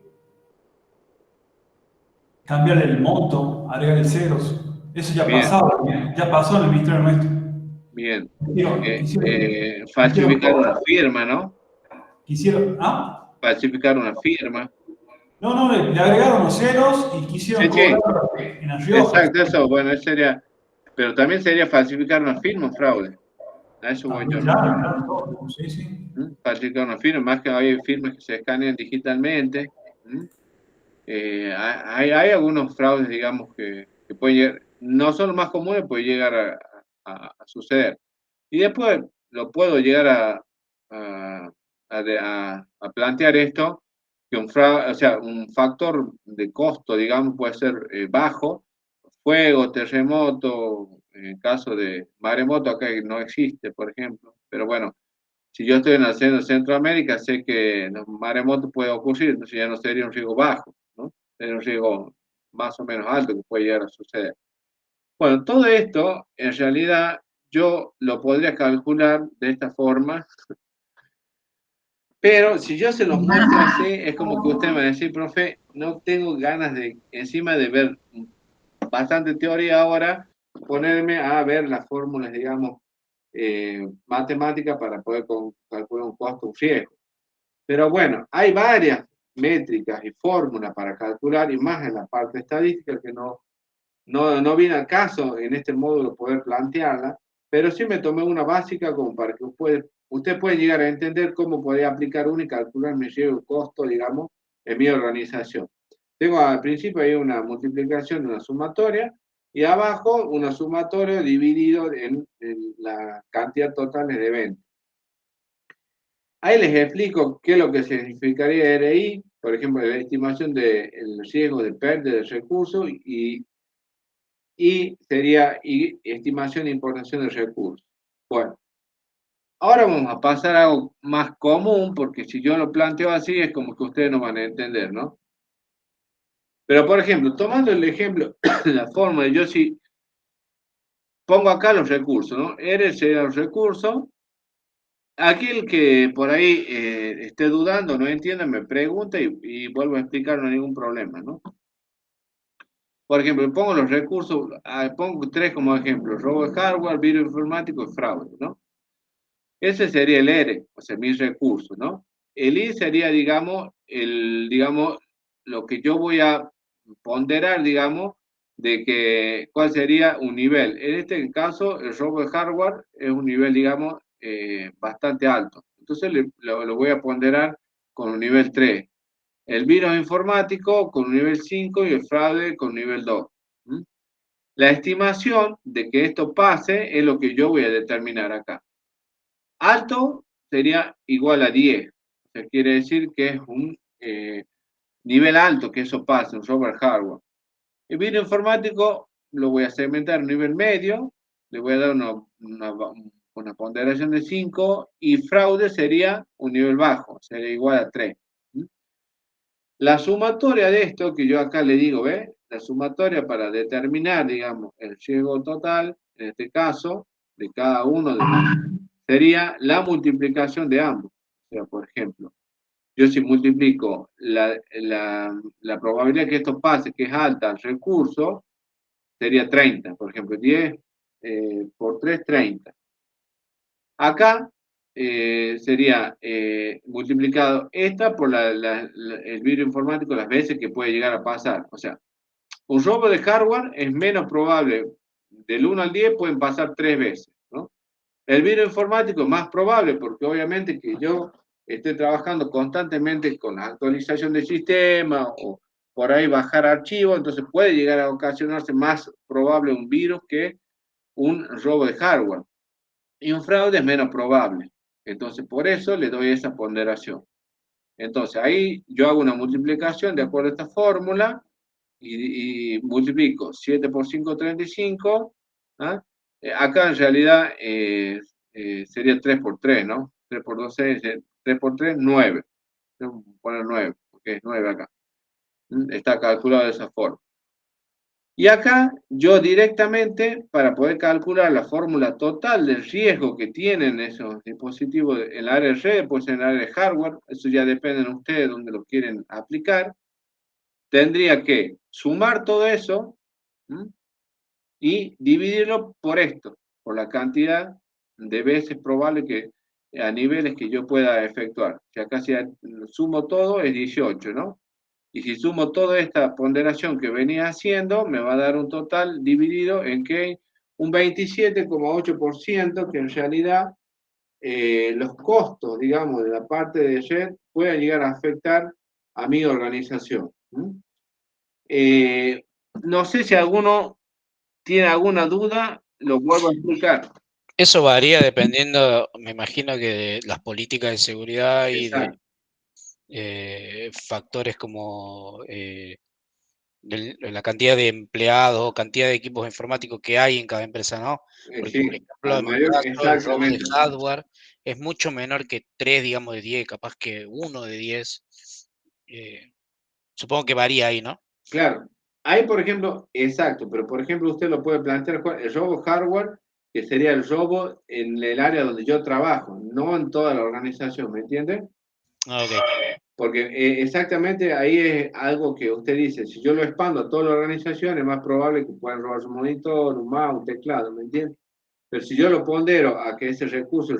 cambiarle el monto, agregarle ceros. Eso ya Bien, pasaba, ya pasó en el Ministerio nuestro. bien. Quisieron, Falsificar una firma, ¿no? ¿ah? Falsificar una firma. No, le agregaron los ceros y quisieron Sí, sí, cobrar en La Rioja. exacto, eso, bueno, eso sería, pero también sería falsificar una firma, un fraude. A eso voy yo, También, ¿no? claro, todo, sí, sí. Falsificar una firma, más que hay firmas que se escanean digitalmente. ¿Mm? Hay algunos fraudes, digamos, que pueden llegar, no son los más comunes, puede llegar a suceder. Y después lo puedo llegar a plantear esto, que o sea, un factor de costo, digamos, puede ser bajo, fuego, terremoto, en caso de maremoto acá no existe, por ejemplo, pero bueno, si yo estoy en Centroamérica, sé que los maremotos pueden ocurrir, entonces ya no sería un riesgo bajo, ¿no? Sería un riesgo más o menos alto que puede llegar a suceder. Bueno, todo esto, en realidad, yo lo podría calcular de esta forma, pero si yo se los muestro así, es como que usted me va a decir, profe, no tengo ganas de, encima de ver bastante teoría ahora, ponerme a ver las fórmulas, digamos, matemáticas para poder calcular un costo, un riesgo. Pero bueno, hay varias métricas y fórmulas para calcular, y más en la parte estadística que no viene al caso en este módulo poder plantearla, pero sí me tomé una básica como para que usted pueda llegar a entender cómo podría aplicar una y calcular mi riesgo costo, digamos, en mi organización. Tengo al principio ahí una multiplicación, una sumatoria, y abajo una sumatoria dividido en la cantidad total de eventos. Ahí les explico qué es lo que significaría RI, por ejemplo, la estimación del riesgo de pérdida de recursos y sería estimación de importación de recursos. Bueno, ahora vamos a pasar a algo más común, porque si yo lo planteo así es como que ustedes no van a entender, ¿no? Pero, por ejemplo, tomando el ejemplo, la forma de yo si pongo acá los recursos, ¿no? R sería los recursos. Aquel que por ahí esté dudando, no entienda, me pregunta y vuelvo a explicar, no hay ningún problema, ¿no? Por ejemplo, pongo los recursos, pongo tres como ejemplo, robo de hardware, virus informático y fraude, ¿no? Ese sería el R, o sea, mis recursos, ¿no? El I sería, digamos, lo que yo voy a ponderar, digamos, de que cuál sería un nivel. En este caso, el robo de hardware es un nivel, digamos, bastante alto. Entonces lo voy a ponderar con un nivel 3. El virus informático con un nivel 5 y el fraude con nivel 2. ¿Mm? La estimación de que esto pase es lo que yo voy a determinar acá. Alto sería igual a 10. O sea, quiere decir que es un nivel alto que eso pase, un software hardware. El virus informático lo voy a segmentar en nivel medio, le voy a dar una ponderación de 5 y fraude sería un nivel bajo, sería igual a 3. La sumatoria de esto, que yo acá le digo, ¿ve? La sumatoria para determinar, digamos, el riesgo total, en este caso, de cada uno de los, sería la multiplicación de ambos. O sea, por ejemplo, yo si multiplico la probabilidad que esto pase, que es alta al recurso, sería 30. Por ejemplo, 10 por 3, 30. Acá sería multiplicado esta por el virus informático las veces que puede llegar a pasar. O sea, un robo de hardware es menos probable, del 1 al 10 pueden pasar 3 veces, ¿no? El virus informático es más probable porque obviamente que yo esté trabajando constantemente con la actualización del sistema o por ahí bajar archivos, entonces puede llegar a ocasionarse más probable un virus que un robo de hardware. Y un fraude es menos probable. Entonces, por eso le doy esa ponderación. Entonces, ahí yo hago una multiplicación de acuerdo a esta fórmula y multiplico 7 por 5, 35. ¿Ah? Acá en realidad sería 3 por 3, ¿no? 3 por 2, 6, 3 por 3, 9. Vamos a poner 9, porque es 9 acá. Está calculado de esa forma. Y acá yo directamente, para poder calcular la fórmula total del riesgo que tienen esos dispositivos en el área de red, pues en el área de hardware, eso ya depende de ustedes donde lo quieren aplicar, tendría que sumar todo eso y dividirlo por esto, por la cantidad de veces probable que a niveles que yo pueda efectuar. Si acá si sumo todo es 18, ¿no? Y si sumo toda esta ponderación que venía haciendo, me va a dar un total dividido en que un 27,8%, que en realidad los costos, digamos, de la parte de red pueden llegar a afectar a mi organización. No sé si alguno tiene alguna duda, lo vuelvo a explicar. Eso varía dependiendo, me imagino que de las políticas de seguridad y Exacto. de factores como la cantidad de empleados o cantidad de equipos informáticos que hay en cada empresa, ¿no? Porque, Sí, por ejemplo, en mi mayor, caso, el robo de exactamente. hardware es mucho menor que 3, digamos, de 10, capaz que 1 de 10. Supongo que varía ahí, ¿no? Claro, hay por ejemplo, exacto, pero por ejemplo usted lo puede plantear, el robo hardware, que sería el robo en el área donde yo trabajo, no en toda la organización, ¿me entiende? Ok. Porque exactamente ahí es algo que usted dice, si yo lo expando a toda la organización, es más probable que puedan robar un monitor, un mouse, un teclado, ¿me entiende? Pero si yo lo pondero a que ese recurso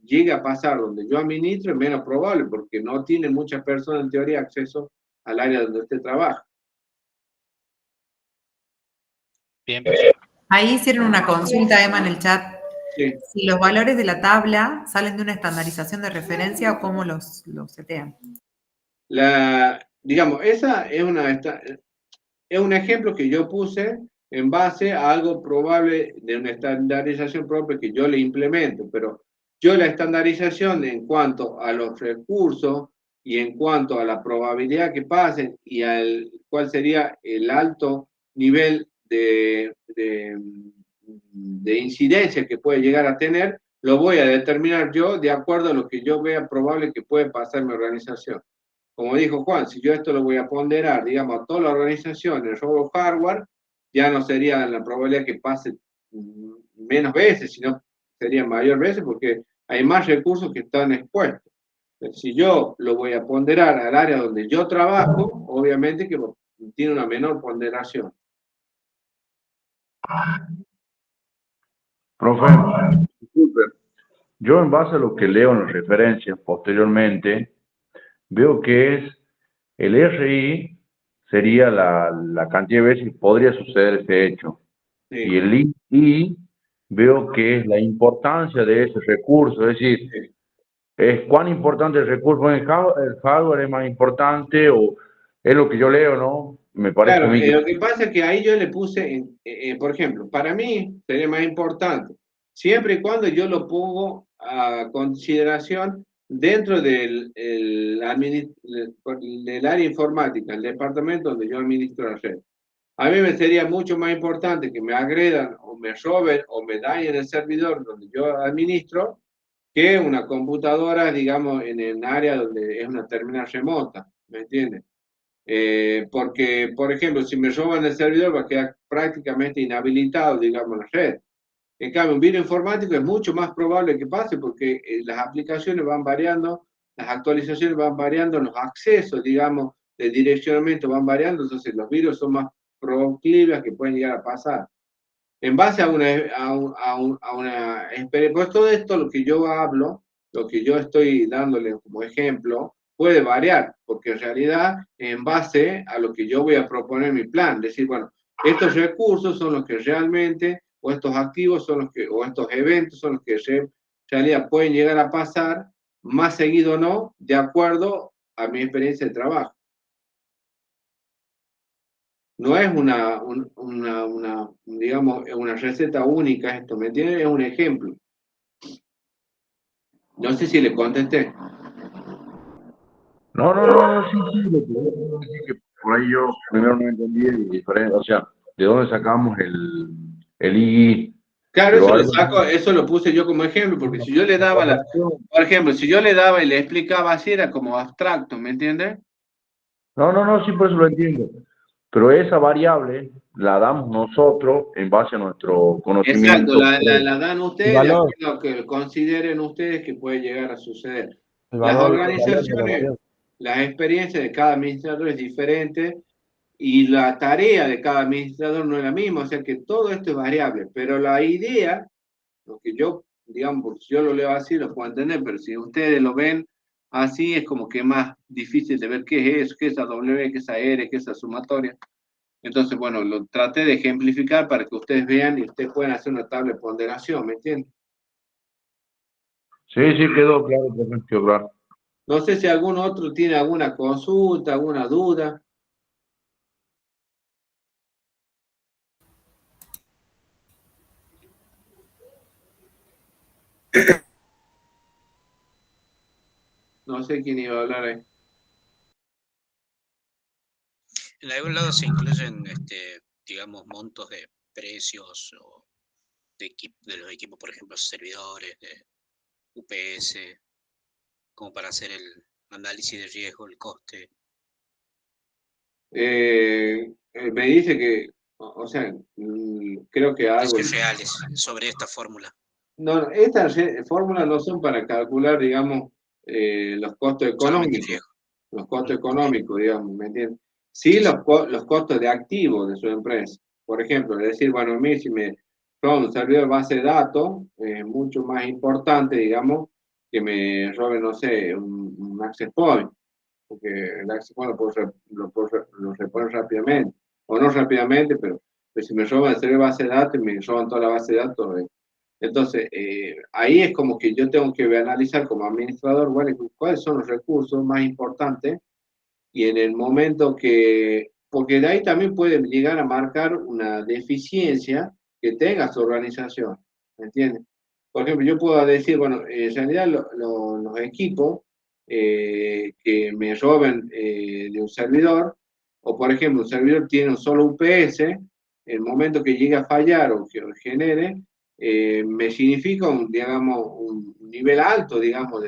llegue a pasar donde yo administro, es menos probable, porque no tienen muchas personas en teoría acceso al área donde usted trabaja. Bien, perfecto. Ahí hicieron una consulta, Emma, en el chat. Sí. Si los valores de la tabla salen de una estandarización de referencia o cómo los setean. Digamos, esa es un ejemplo que yo puse en base a algo probable de una estandarización propia que yo le implemento, pero yo la estandarización en cuanto a los recursos y en cuanto a la probabilidad que pasen y al cuál sería el alto nivel de incidencia que puede llegar a tener, lo voy a determinar yo de acuerdo a lo que yo vea probable que puede pasar en mi organización. Como dijo Juan, si yo esto lo voy a ponderar, digamos, a toda la organización, el robo hardware, ya no sería la probabilidad que pase menos veces, sino sería mayor veces porque hay más recursos que están expuestos. Si yo lo voy a ponderar al área donde yo trabajo, obviamente que tiene una menor ponderación. Profe, disculpe, yo en base a lo que leo en las referencias posteriormente, veo que es el RI sería la cantidad de veces que podría suceder ese hecho. Sí. Y el I veo que es la importancia de ese recurso, es decir, Sí. es cuán importante el recurso en el hardware es más importante o es lo que yo leo, ¿no? Me parece Claro, a mí que... lo que pasa es que ahí yo le puse, por ejemplo, para mí sería más importante, siempre y cuando yo lo pongo a consideración dentro del área informática, el departamento donde yo administro la red. A mí me sería mucho más importante que me agredan o me roben o me dañen el servidor donde yo administro que una computadora, digamos, en el área donde es una terminal remota, ¿me entiendes? Porque, por ejemplo, si me roban el servidor va a quedar prácticamente inhabilitado, digamos, la red. En cambio, un virus informático es mucho más probable que pase porque las aplicaciones van variando, las actualizaciones van variando, los accesos, digamos, de direccionamiento van variando, entonces los virus son más proclives que pueden llegar a pasar. En base a una experiencia, pues todo esto, lo que yo hablo, lo que yo estoy dándole como ejemplo, puede variar, porque en realidad, en base a lo que yo voy a proponer en mi plan, decir, bueno, estos recursos son los que realmente, o estos activos son los que, o estos eventos son los que en realidad pueden llegar a pasar, más seguido o no, de acuerdo a mi experiencia de trabajo. No es digamos, una receta única esto, ¿me entiendes? Es un ejemplo. No sé si le contesté. No, sí, lo que quiero decir que por ahí yo primero no entendí el diferente, o sea, de dónde sacamos el I, Claro, Pero eso lo puse yo como ejemplo, porque si yo le daba por ejemplo, si yo le daba y le explicaba así, era como abstracto, ¿me entiendes? No, sí, por eso lo entiendo. Pero esa variable la damos nosotros en base a nuestro Exacto, conocimiento. la dan El ustedes, valor, de lo que consideren ustedes que puede llegar a suceder. el Las valor, el valor de la organizaciones, variable. las experiencias de cada administrador es diferente y la tarea de cada administrador no es la misma, o sea que todo esto es variable, pero la idea, lo que yo, digamos, si yo lo leo así, lo puedo entender, pero si ustedes lo ven así, es como que es más difícil de ver qué es eso, qué es esa W, qué es esa R, qué es esa sumatoria. Entonces, bueno, lo traté de ejemplificar para que ustedes vean y ustedes puedan hacer una tabla de ponderación, ¿me entienden? Sí, quedó claro, profe, quedó claro. No sé si algún otro tiene alguna consulta, alguna duda. No sé quién iba a hablar ahí. En algún lado se incluyen, digamos, montos de precios o de los equipos, por ejemplo, servidores, de UPS, como para hacer el análisis de riesgo, el coste. Me dice que, o sea, creo que algo... Precios reales sobre esta fórmula. No, estas fórmulas no son para calcular, digamos, los costos Solamente económicos. riesgo. Los costos Ok. económicos, digamos, ¿me entiendes? Sí, Sí, sí. los costos de activos de su empresa. Por ejemplo, es decir, bueno, a mí si me roban un servidor base de datos, es mucho más importante, digamos, que me roben, no sé, un access point, porque el access point lo reponen rápidamente, o no rápidamente, pero si me roban el servidor base de datos y me roban toda la base de datos, entonces, ahí es como que yo tengo que analizar como administrador, bueno, cuáles son los recursos más importantes y en el momento que, porque de ahí también puede llegar a marcar una deficiencia que tenga su organización, ¿me entiendes? Por ejemplo, yo puedo decir, bueno, en realidad los equipos que me roben de un servidor, o por ejemplo, un servidor tiene un solo UPS, el momento que llegue a fallar o que genere, me significa un, digamos, un nivel alto, digamos,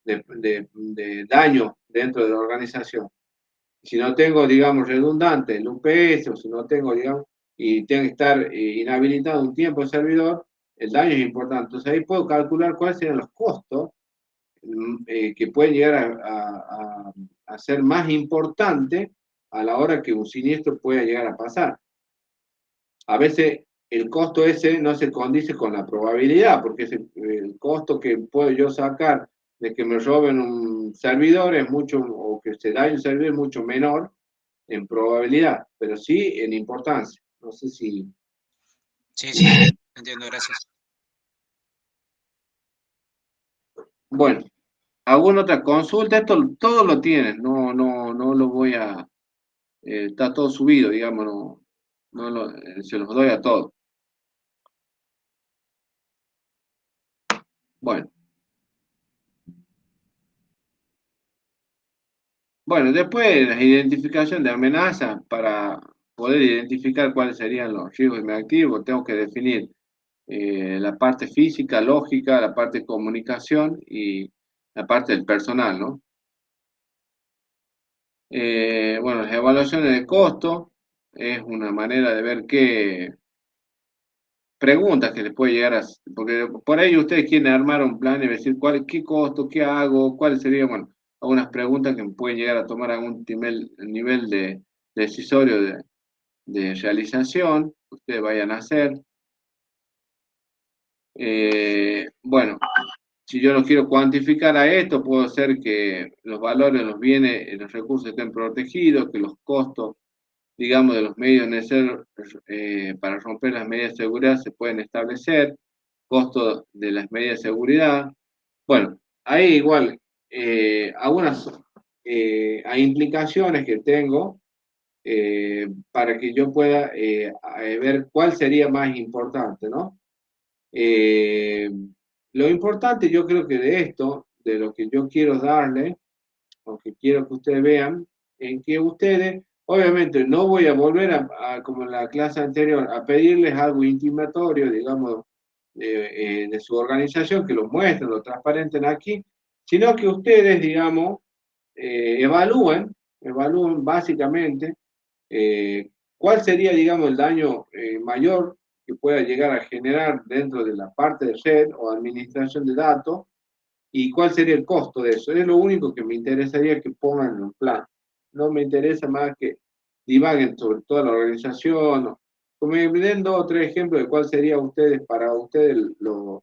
de daño dentro de la organización. Si no tengo, digamos, redundante el UPS o si no tengo, digamos, y tengo que estar inhabilitado un tiempo el servidor, el daño es importante. Entonces ahí puedo calcular cuáles serían los costos que pueden llegar a ser más importantes a la hora que un siniestro pueda llegar a pasar. A veces el costo ese no se condice con la probabilidad, porque el costo que puedo yo sacar de que me roben un servidor es mucho, o que se dañe un servidor es mucho menor en probabilidad, pero sí en importancia. No sé si... Sí, sí, entiendo, gracias. Bueno, ¿alguna otra consulta? Esto todo lo tienen, no lo voy a... está todo subido, digamos, se los doy a todos. Bueno. Bueno, después la identificación de amenazas, para poder identificar cuáles serían los riesgos de mi activo, tengo que definir la parte física, lógica, la parte de comunicación y la parte del personal, ¿no? Bueno, las evaluaciones de costo es una manera de ver qué preguntas que les puede llegar a... Porque por ahí ustedes quieren armar un plan y decir qué costo, qué hago, cuáles serían, bueno, algunas preguntas que pueden llegar a tomar algún nivel de decisorio de realización que ustedes vayan a hacer. Bueno, si yo no quiero cuantificar a esto, puedo hacer que los valores, los bienes, los recursos estén protegidos, que los costos, digamos, de los medios necesarios para romper las medidas de seguridad se pueden establecer, costos de las medidas de seguridad. Bueno, hay igual algunas hay implicaciones que tengo para que yo pueda ver cuál sería más importante, ¿no? Lo importante yo creo que de esto, de lo que yo quiero darle, o que quiero que ustedes vean, en que ustedes, obviamente no voy a volver como en la clase anterior, a pedirles algo intimatorio, digamos, de su organización, que lo muestren, lo transparenten aquí, sino que ustedes, digamos, evalúen básicamente cuál sería, digamos, el daño mayor que pueda llegar a generar dentro de la parte de red o administración de datos y cuál sería el costo de eso. Es lo único que me interesaría que pongan en un plan. No me interesa más que divaguen sobre toda la organización. Como me den 2 o 3 ejemplos de cuál sería para ustedes los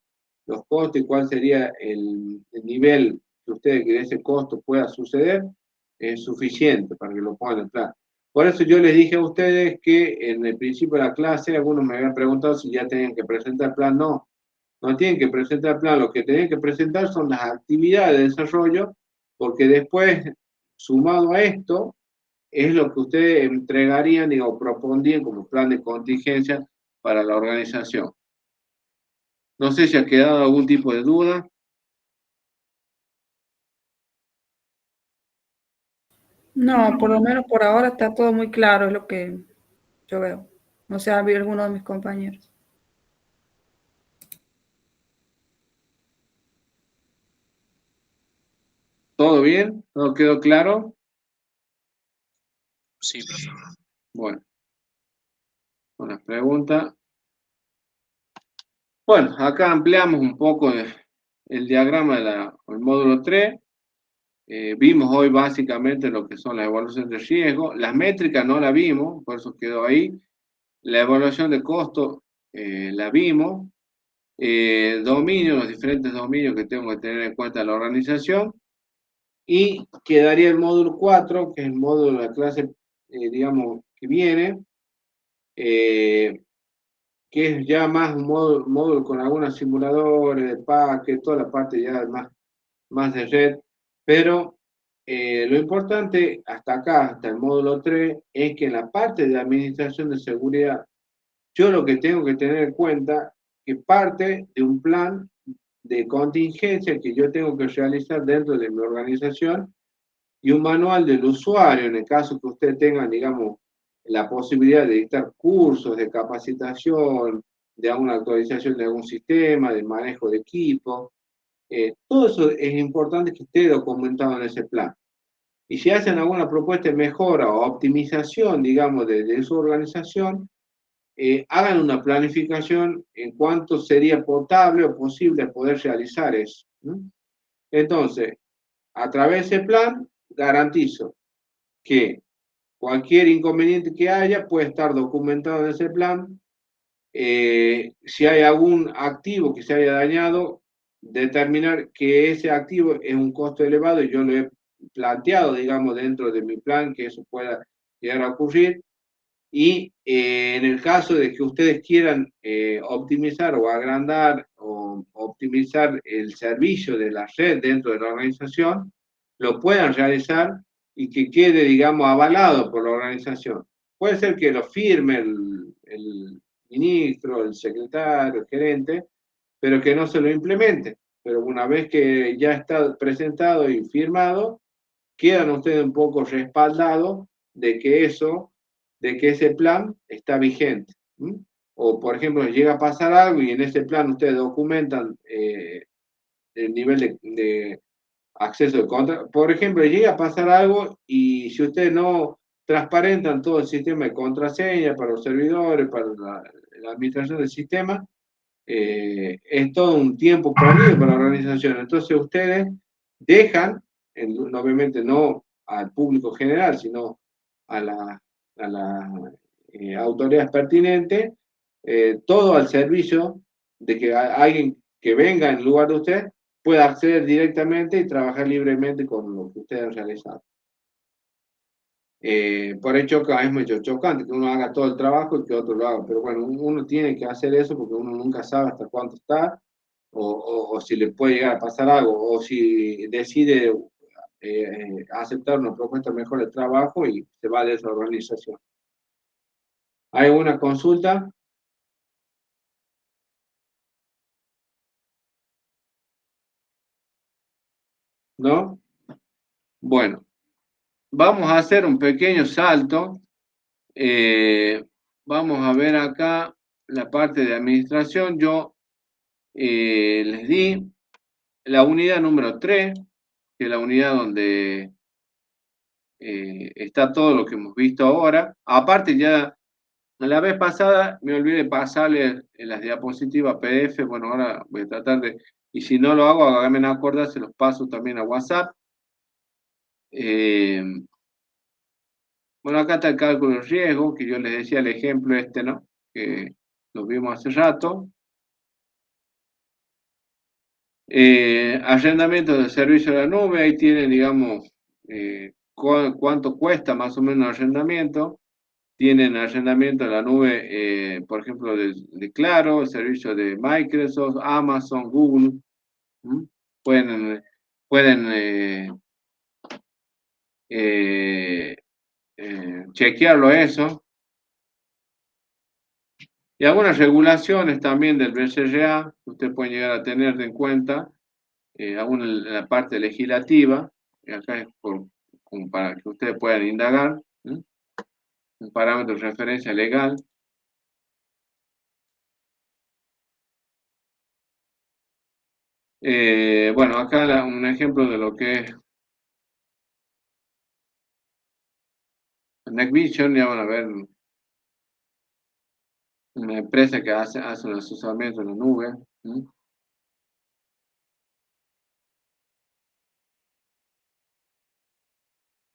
costos y cuál sería el nivel que ustedes que ese costo pueda suceder, es suficiente para que lo pongan en plan. Por eso yo les dije a ustedes que en el principio de la clase, algunos me habían preguntado si ya tenían que presentar plan. No, no tienen que presentar plan, lo que tienen que presentar son las actividades de desarrollo, porque después, sumado a esto, es lo que ustedes entregarían o propondrían como plan de contingencia para la organización. No sé si ha quedado algún tipo de duda. No, por lo menos por ahora está todo muy claro, es lo que yo veo. No sé, había alguno de mis compañeros. ¿Todo bien? ¿Todo quedó claro? Sí, profe. Bueno, con las preguntas. Bueno, acá ampliamos un poco el diagrama del módulo 3. Vimos hoy básicamente lo que son las evaluaciones de riesgo. Las métricas no la vimos, por eso quedó ahí. La evaluación de costo la vimos. Dominios, los diferentes dominios que tengo que tener en cuenta la organización. Y quedaría el módulo 4, que es el módulo de la clase, digamos, que viene, que es ya más un módulo con algunos simuladores de paquete, toda la parte ya más de red, pero lo importante hasta acá, hasta el módulo 3, es que en la parte de administración de seguridad, yo lo que tengo que tener en cuenta que parte de un plan de contingencia que yo tengo que realizar dentro de mi organización y un manual del usuario, en el caso que ustedes tengan, digamos, la posibilidad de dictar cursos de capacitación, de alguna actualización de algún sistema, de manejo de equipo. Todo eso es importante que esté documentado en ese plan. Y si hacen alguna propuesta de mejora o optimización, digamos, de su organización, hagan una planificación en cuánto sería potable o posible poder realizar eso. Entonces, a través de ese plan, garantizo que cualquier inconveniente que haya puede estar documentado en ese plan. Si hay algún activo que se haya dañado, determinar que ese activo es un costo elevado y yo lo he planteado, digamos, dentro de mi plan que eso pueda llegar a ocurrir. Y en el caso de que ustedes quieran optimizar o agrandar o optimizar el servicio de la red dentro de la organización, lo puedan realizar y que quede, digamos, avalado por la organización. Puede ser que lo firme el ministro, el secretario, el gerente, pero que no se lo implemente. Pero una vez que ya está presentado y firmado, quedan ustedes un poco respaldados de que ese plan está vigente. O, por ejemplo, llega a pasar algo y en ese plan ustedes documentan el nivel de acceso de contra. Por ejemplo, llega a pasar algo y si ustedes no transparentan todo el sistema de contraseña para los servidores, para la administración del sistema, es todo un tiempo perdido para la organización. Entonces ustedes dejan, obviamente no al público general, sino a la autoridades pertinentes, todo al servicio de que alguien que venga en lugar de usted pueda acceder directamente y trabajar libremente con lo que ustedes han realizado. Por ahí es medio chocante que uno haga todo el trabajo y que otro lo haga, pero bueno, uno tiene que hacer eso porque uno nunca sabe hasta cuánto está o si le puede llegar a pasar algo o si decide aceptar una propuesta mejor de trabajo y se va de esa organización. ¿Hay alguna consulta? ¿No? Bueno, vamos a hacer un pequeño salto. Vamos a ver acá la parte de administración. Yo les di la unidad número 3, que es la unidad donde está todo lo que hemos visto ahora. Aparte, ya la vez pasada me olvidé de pasarle en las diapositivas PDF. Bueno, ahora voy a tratar de, y si no lo hago, háganme una acordar, se los paso también a WhatsApp. Bueno, acá está el cálculo de riesgo, que yo les decía el ejemplo este, ¿no? Que lo vimos hace rato. Arrendamiento del servicio de la nube, ahí tienen, digamos, cuánto cuesta más o menos el arrendamiento. Tienen arrendamiento de la nube, por ejemplo, de Claro, el servicio de Microsoft, Amazon, Google. ¿Mm? Pueden chequearlo eso. Y algunas regulaciones también del BCRA que ustedes pueden llegar a tener en cuenta, aún en la parte legislativa, y acá es como para que ustedes puedan indagar, ¿sí? Un parámetro de referencia legal. Bueno, acá un ejemplo de lo que es NetVision, ya van a ver una empresa que hace un asesoramiento en la nube. ¿Sí?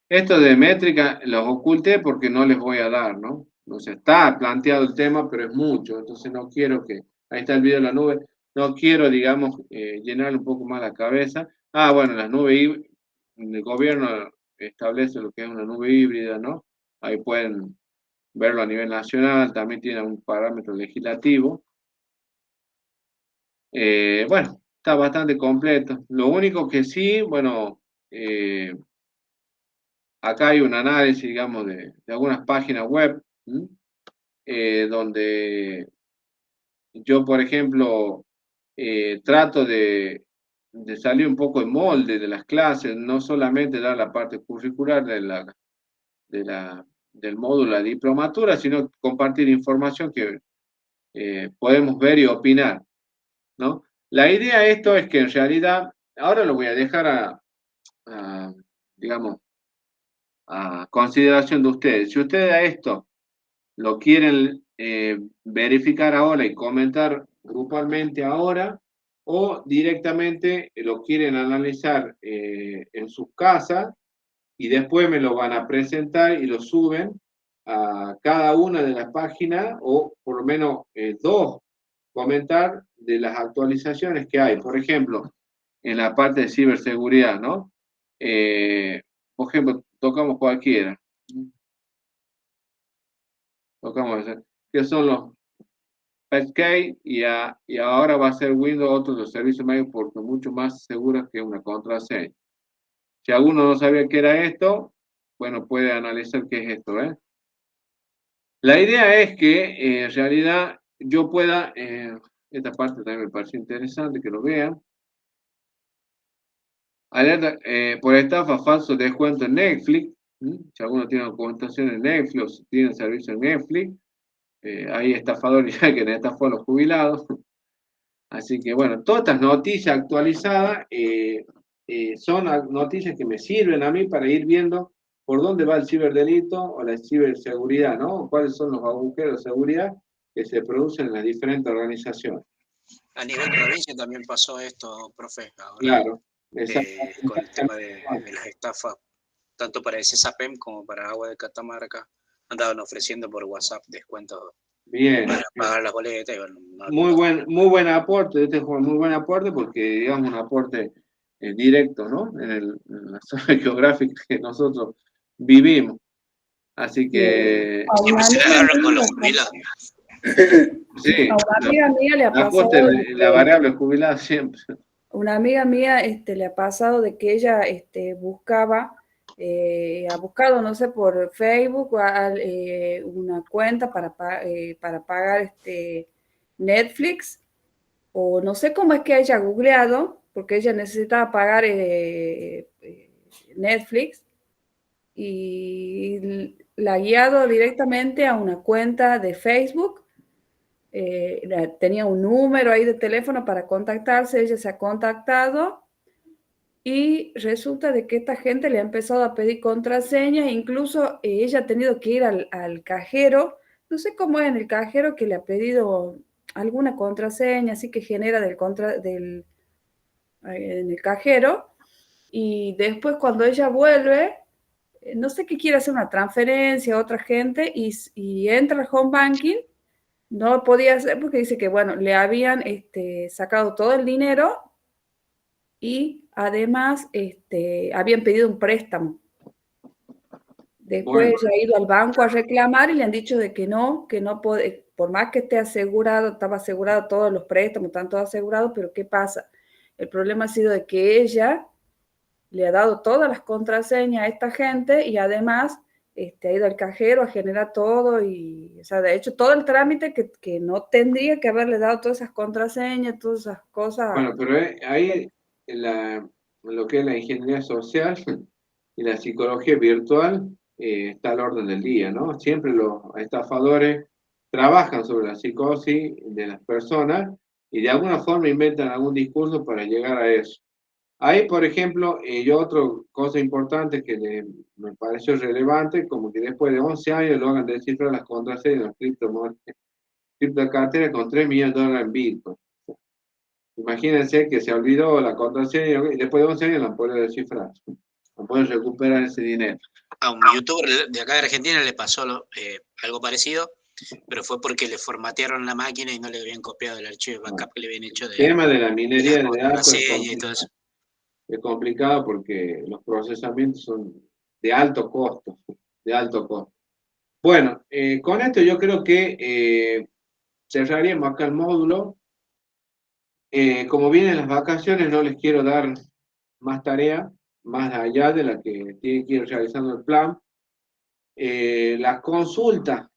Esto de métrica los oculté porque no les voy a dar, ¿no? Entonces está planteado el tema, pero es mucho, entonces no quiero que, ahí está el video de la nube, no quiero, digamos, llenar un poco más la cabeza. Ah, bueno, las nubes, el gobierno establece lo que es una nube híbrida, ¿no? Ahí pueden verlo a nivel nacional, también tiene un parámetro legislativo. Bueno, está bastante completo. Lo único que sí, bueno, acá hay un análisis, digamos, de algunas páginas web, donde yo, por ejemplo, trato de salir un poco en molde de las clases, no solamente dar la parte curricular del módulo de diplomatura, sino compartir información que podemos ver y opinar, ¿no? La idea de esto es que en realidad, ahora lo voy a dejar digamos, a consideración de ustedes. Si ustedes a esto lo quieren verificar ahora y comentar grupalmente ahora, o directamente lo quieren analizar en sus casas y después me lo van a presentar y lo suben a cada una de las páginas, o por lo menos dos, comentar de las actualizaciones que hay. Por ejemplo, en la parte de ciberseguridad, ¿no? Por ejemplo, tocamos cualquiera. Tocamos ese, que son los Passkey, y ahora va a ser Windows otro de los servicios médicos porque mucho más segura que una contraseña. Si alguno no sabía qué era esto, bueno, puede analizar qué es esto, ¿eh? La idea es que en realidad yo pueda, esta parte también me pareció interesante que lo vean. Alerta por estafa, falso descuento en Netflix. Si alguno tiene documentación en Netflix o si tiene servicio en Netflix, hay estafadores ya que estafó a los jubilados. Así que bueno, todas estas noticias actualizadas son noticias que me sirven a mí para ir viendo por dónde va el ciberdelito o la ciberseguridad, ¿no? Cuáles son los agujeros de seguridad que se producen en las diferentes organizaciones. A nivel provincia también pasó esto, profe, ahora, Claro, con el tema de las estafas, tanto para el CESAPEM como para Agua de Catamarca, andaban ofreciendo por WhatsApp descuentos bien, para pagar las boletas. Y bueno, muy buen aporte, muy buen aporte porque digamos un aporte directo, ¿no? En la zona geográfica que nosotros vivimos. Así que siempre se le agarran con los jubilados. sí, A una amiga mía le ha pasado la variable jubilada siempre. Una amiga mía le ha pasado de que ella buscaba, ha buscado, no sé, por Facebook una cuenta para pagar Netflix, o no sé cómo es que haya googleado, porque ella necesitaba pagar Netflix, y la ha guiado directamente a una cuenta de Facebook, tenía un número ahí de teléfono para contactarse, ella se ha contactado y resulta de que esta gente le ha empezado a pedir contraseñas, incluso ella ha tenido que ir al cajero, no sé cómo es en el cajero que le ha pedido alguna contraseña, así que genera en el cajero, y después cuando ella vuelve, no sé qué quiere hacer una transferencia a otra gente y entra al home banking, no lo podía hacer porque dice que, bueno, le habían sacado todo el dinero y además habían pedido un préstamo. Después Bueno. ella ha ido al banco a reclamar y le han dicho de que no puede, por más que esté asegurado, estaba asegurado todos los préstamos, están todos asegurados, pero ¿qué pasa? El problema ha sido de que ella le ha dado todas las contraseñas a esta gente y además ha ido al cajero a generar todo y, o sea, de hecho, todo el trámite que no tendría que haberle dado todas esas contraseñas, todas esas cosas. Bueno, pero ahí lo que es la ingeniería social y la psicología virtual está al orden del día, ¿no? Siempre los estafadores trabajan sobre la psicosis de las personas y de alguna forma inventan algún discurso para llegar a eso. Ahí, por ejemplo, yo otra cosa importante que me pareció relevante, como que después de 11 años logran descifrar las contraseñas de las criptocarteras con $3 millones en Bitcoin. Imagínense que se olvidó la contraseña y después de 11 años la pueden descifrar. No pueden recuperar ese dinero. A un youtuber de acá de Argentina le pasó algo parecido, pero fue porque le formatearon la máquina y no le habían copiado el archivo de backup que le habían hecho El tema de la minería de datos y todo eso. es complicado porque los procesamientos son de alto costo, de alto costo. Bueno, con esto yo creo que cerraríamos acá el módulo. Como vienen las vacaciones, no les quiero dar más tarea, más allá de la que tiene que ir realizando el plan. Las consultas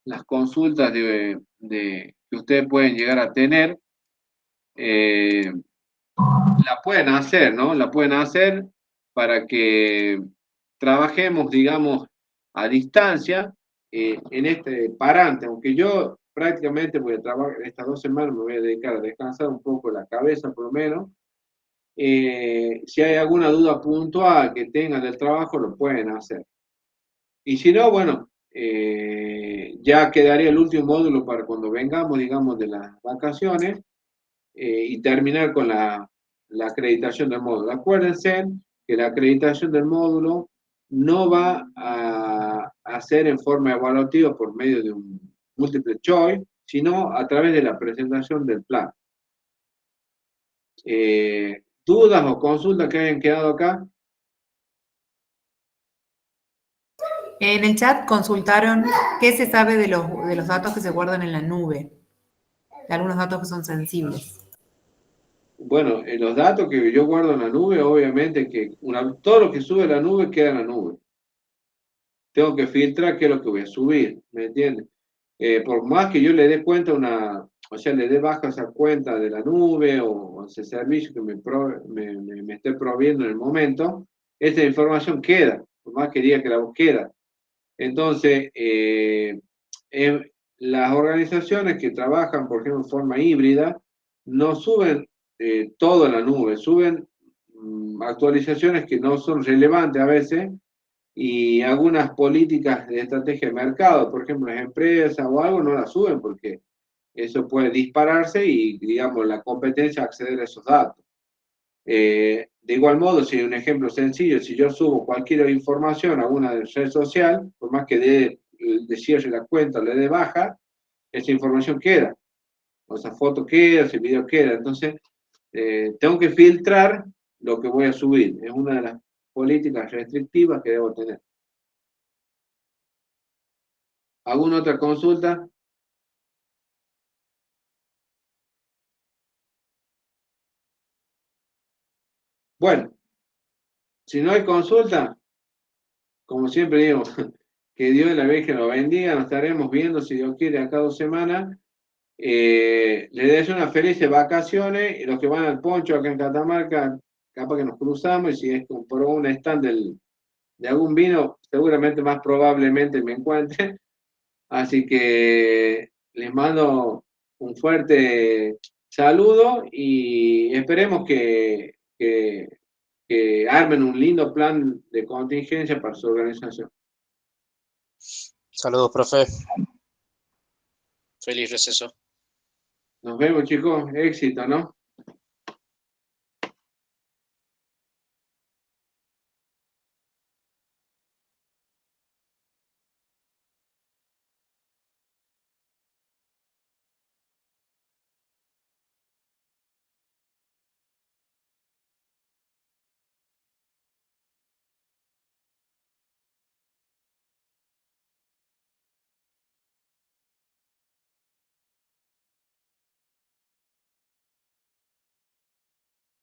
que ustedes pueden llegar a tener, la pueden hacer, ¿no? La pueden hacer para que trabajemos, digamos, a distancia en este parante, aunque yo prácticamente voy a trabajar estas 2 semanas, me voy a dedicar a descansar un poco la cabeza por lo menos. Si hay alguna duda puntual que tengan del trabajo, lo pueden hacer. Y si no, bueno, ya quedaría el último módulo para cuando vengamos, digamos, de las vacaciones y terminar con la acreditación del módulo. Acuérdense que la acreditación del módulo no va a ser en forma evaluativa por medio de un multiple choice, sino a través de la presentación del plan. ¿Dudas o consultas que hayan quedado acá? En el chat consultaron qué se sabe de los datos que se guardan en la nube, de algunos datos que son sensibles. Bueno, los datos que yo guardo en la nube, obviamente que todo lo que sube a la nube queda en la nube. Tengo que filtrar qué es lo que voy a subir, ¿me entiendes? Por más que yo le dé cuenta o sea, le dé baja esa cuenta de la nube o ese servicio que me esté proviendo en el momento, esa información queda, por más que diga que la queda. Entonces, las organizaciones que trabajan, por ejemplo, en forma híbrida, no suben todo a la nube, suben actualizaciones que no son relevantes a veces y algunas políticas de estrategia de mercado, por ejemplo, las empresas o algo, no las suben porque eso puede dispararse y, digamos, la competencia acceder a esos datos. De igual modo, si un ejemplo sencillo, si yo subo cualquier información a una red social, por más que le cierre la cuenta o le dé baja, esa información queda. O esa foto queda, ese video queda. Entonces, tengo que filtrar lo que voy a subir. Es una de las políticas restrictivas que debo tener. ¿Alguna otra consulta? Bueno, si no hay consulta, como siempre digo, que Dios y la Virgen lo bendiga, nos estaremos viendo, si Dios quiere, acá 2 semanas. Les deseo unas felices vacaciones, y los que van al Poncho acá en Catamarca, capaz que nos cruzamos, y si es por un stand de algún vino, seguramente más probablemente me encuentre. Así que les mando un fuerte saludo y esperemos que armen un lindo plan de contingencia para su organización. Saludos, profe. Feliz receso. Nos vemos, chicos. Éxito, ¿no?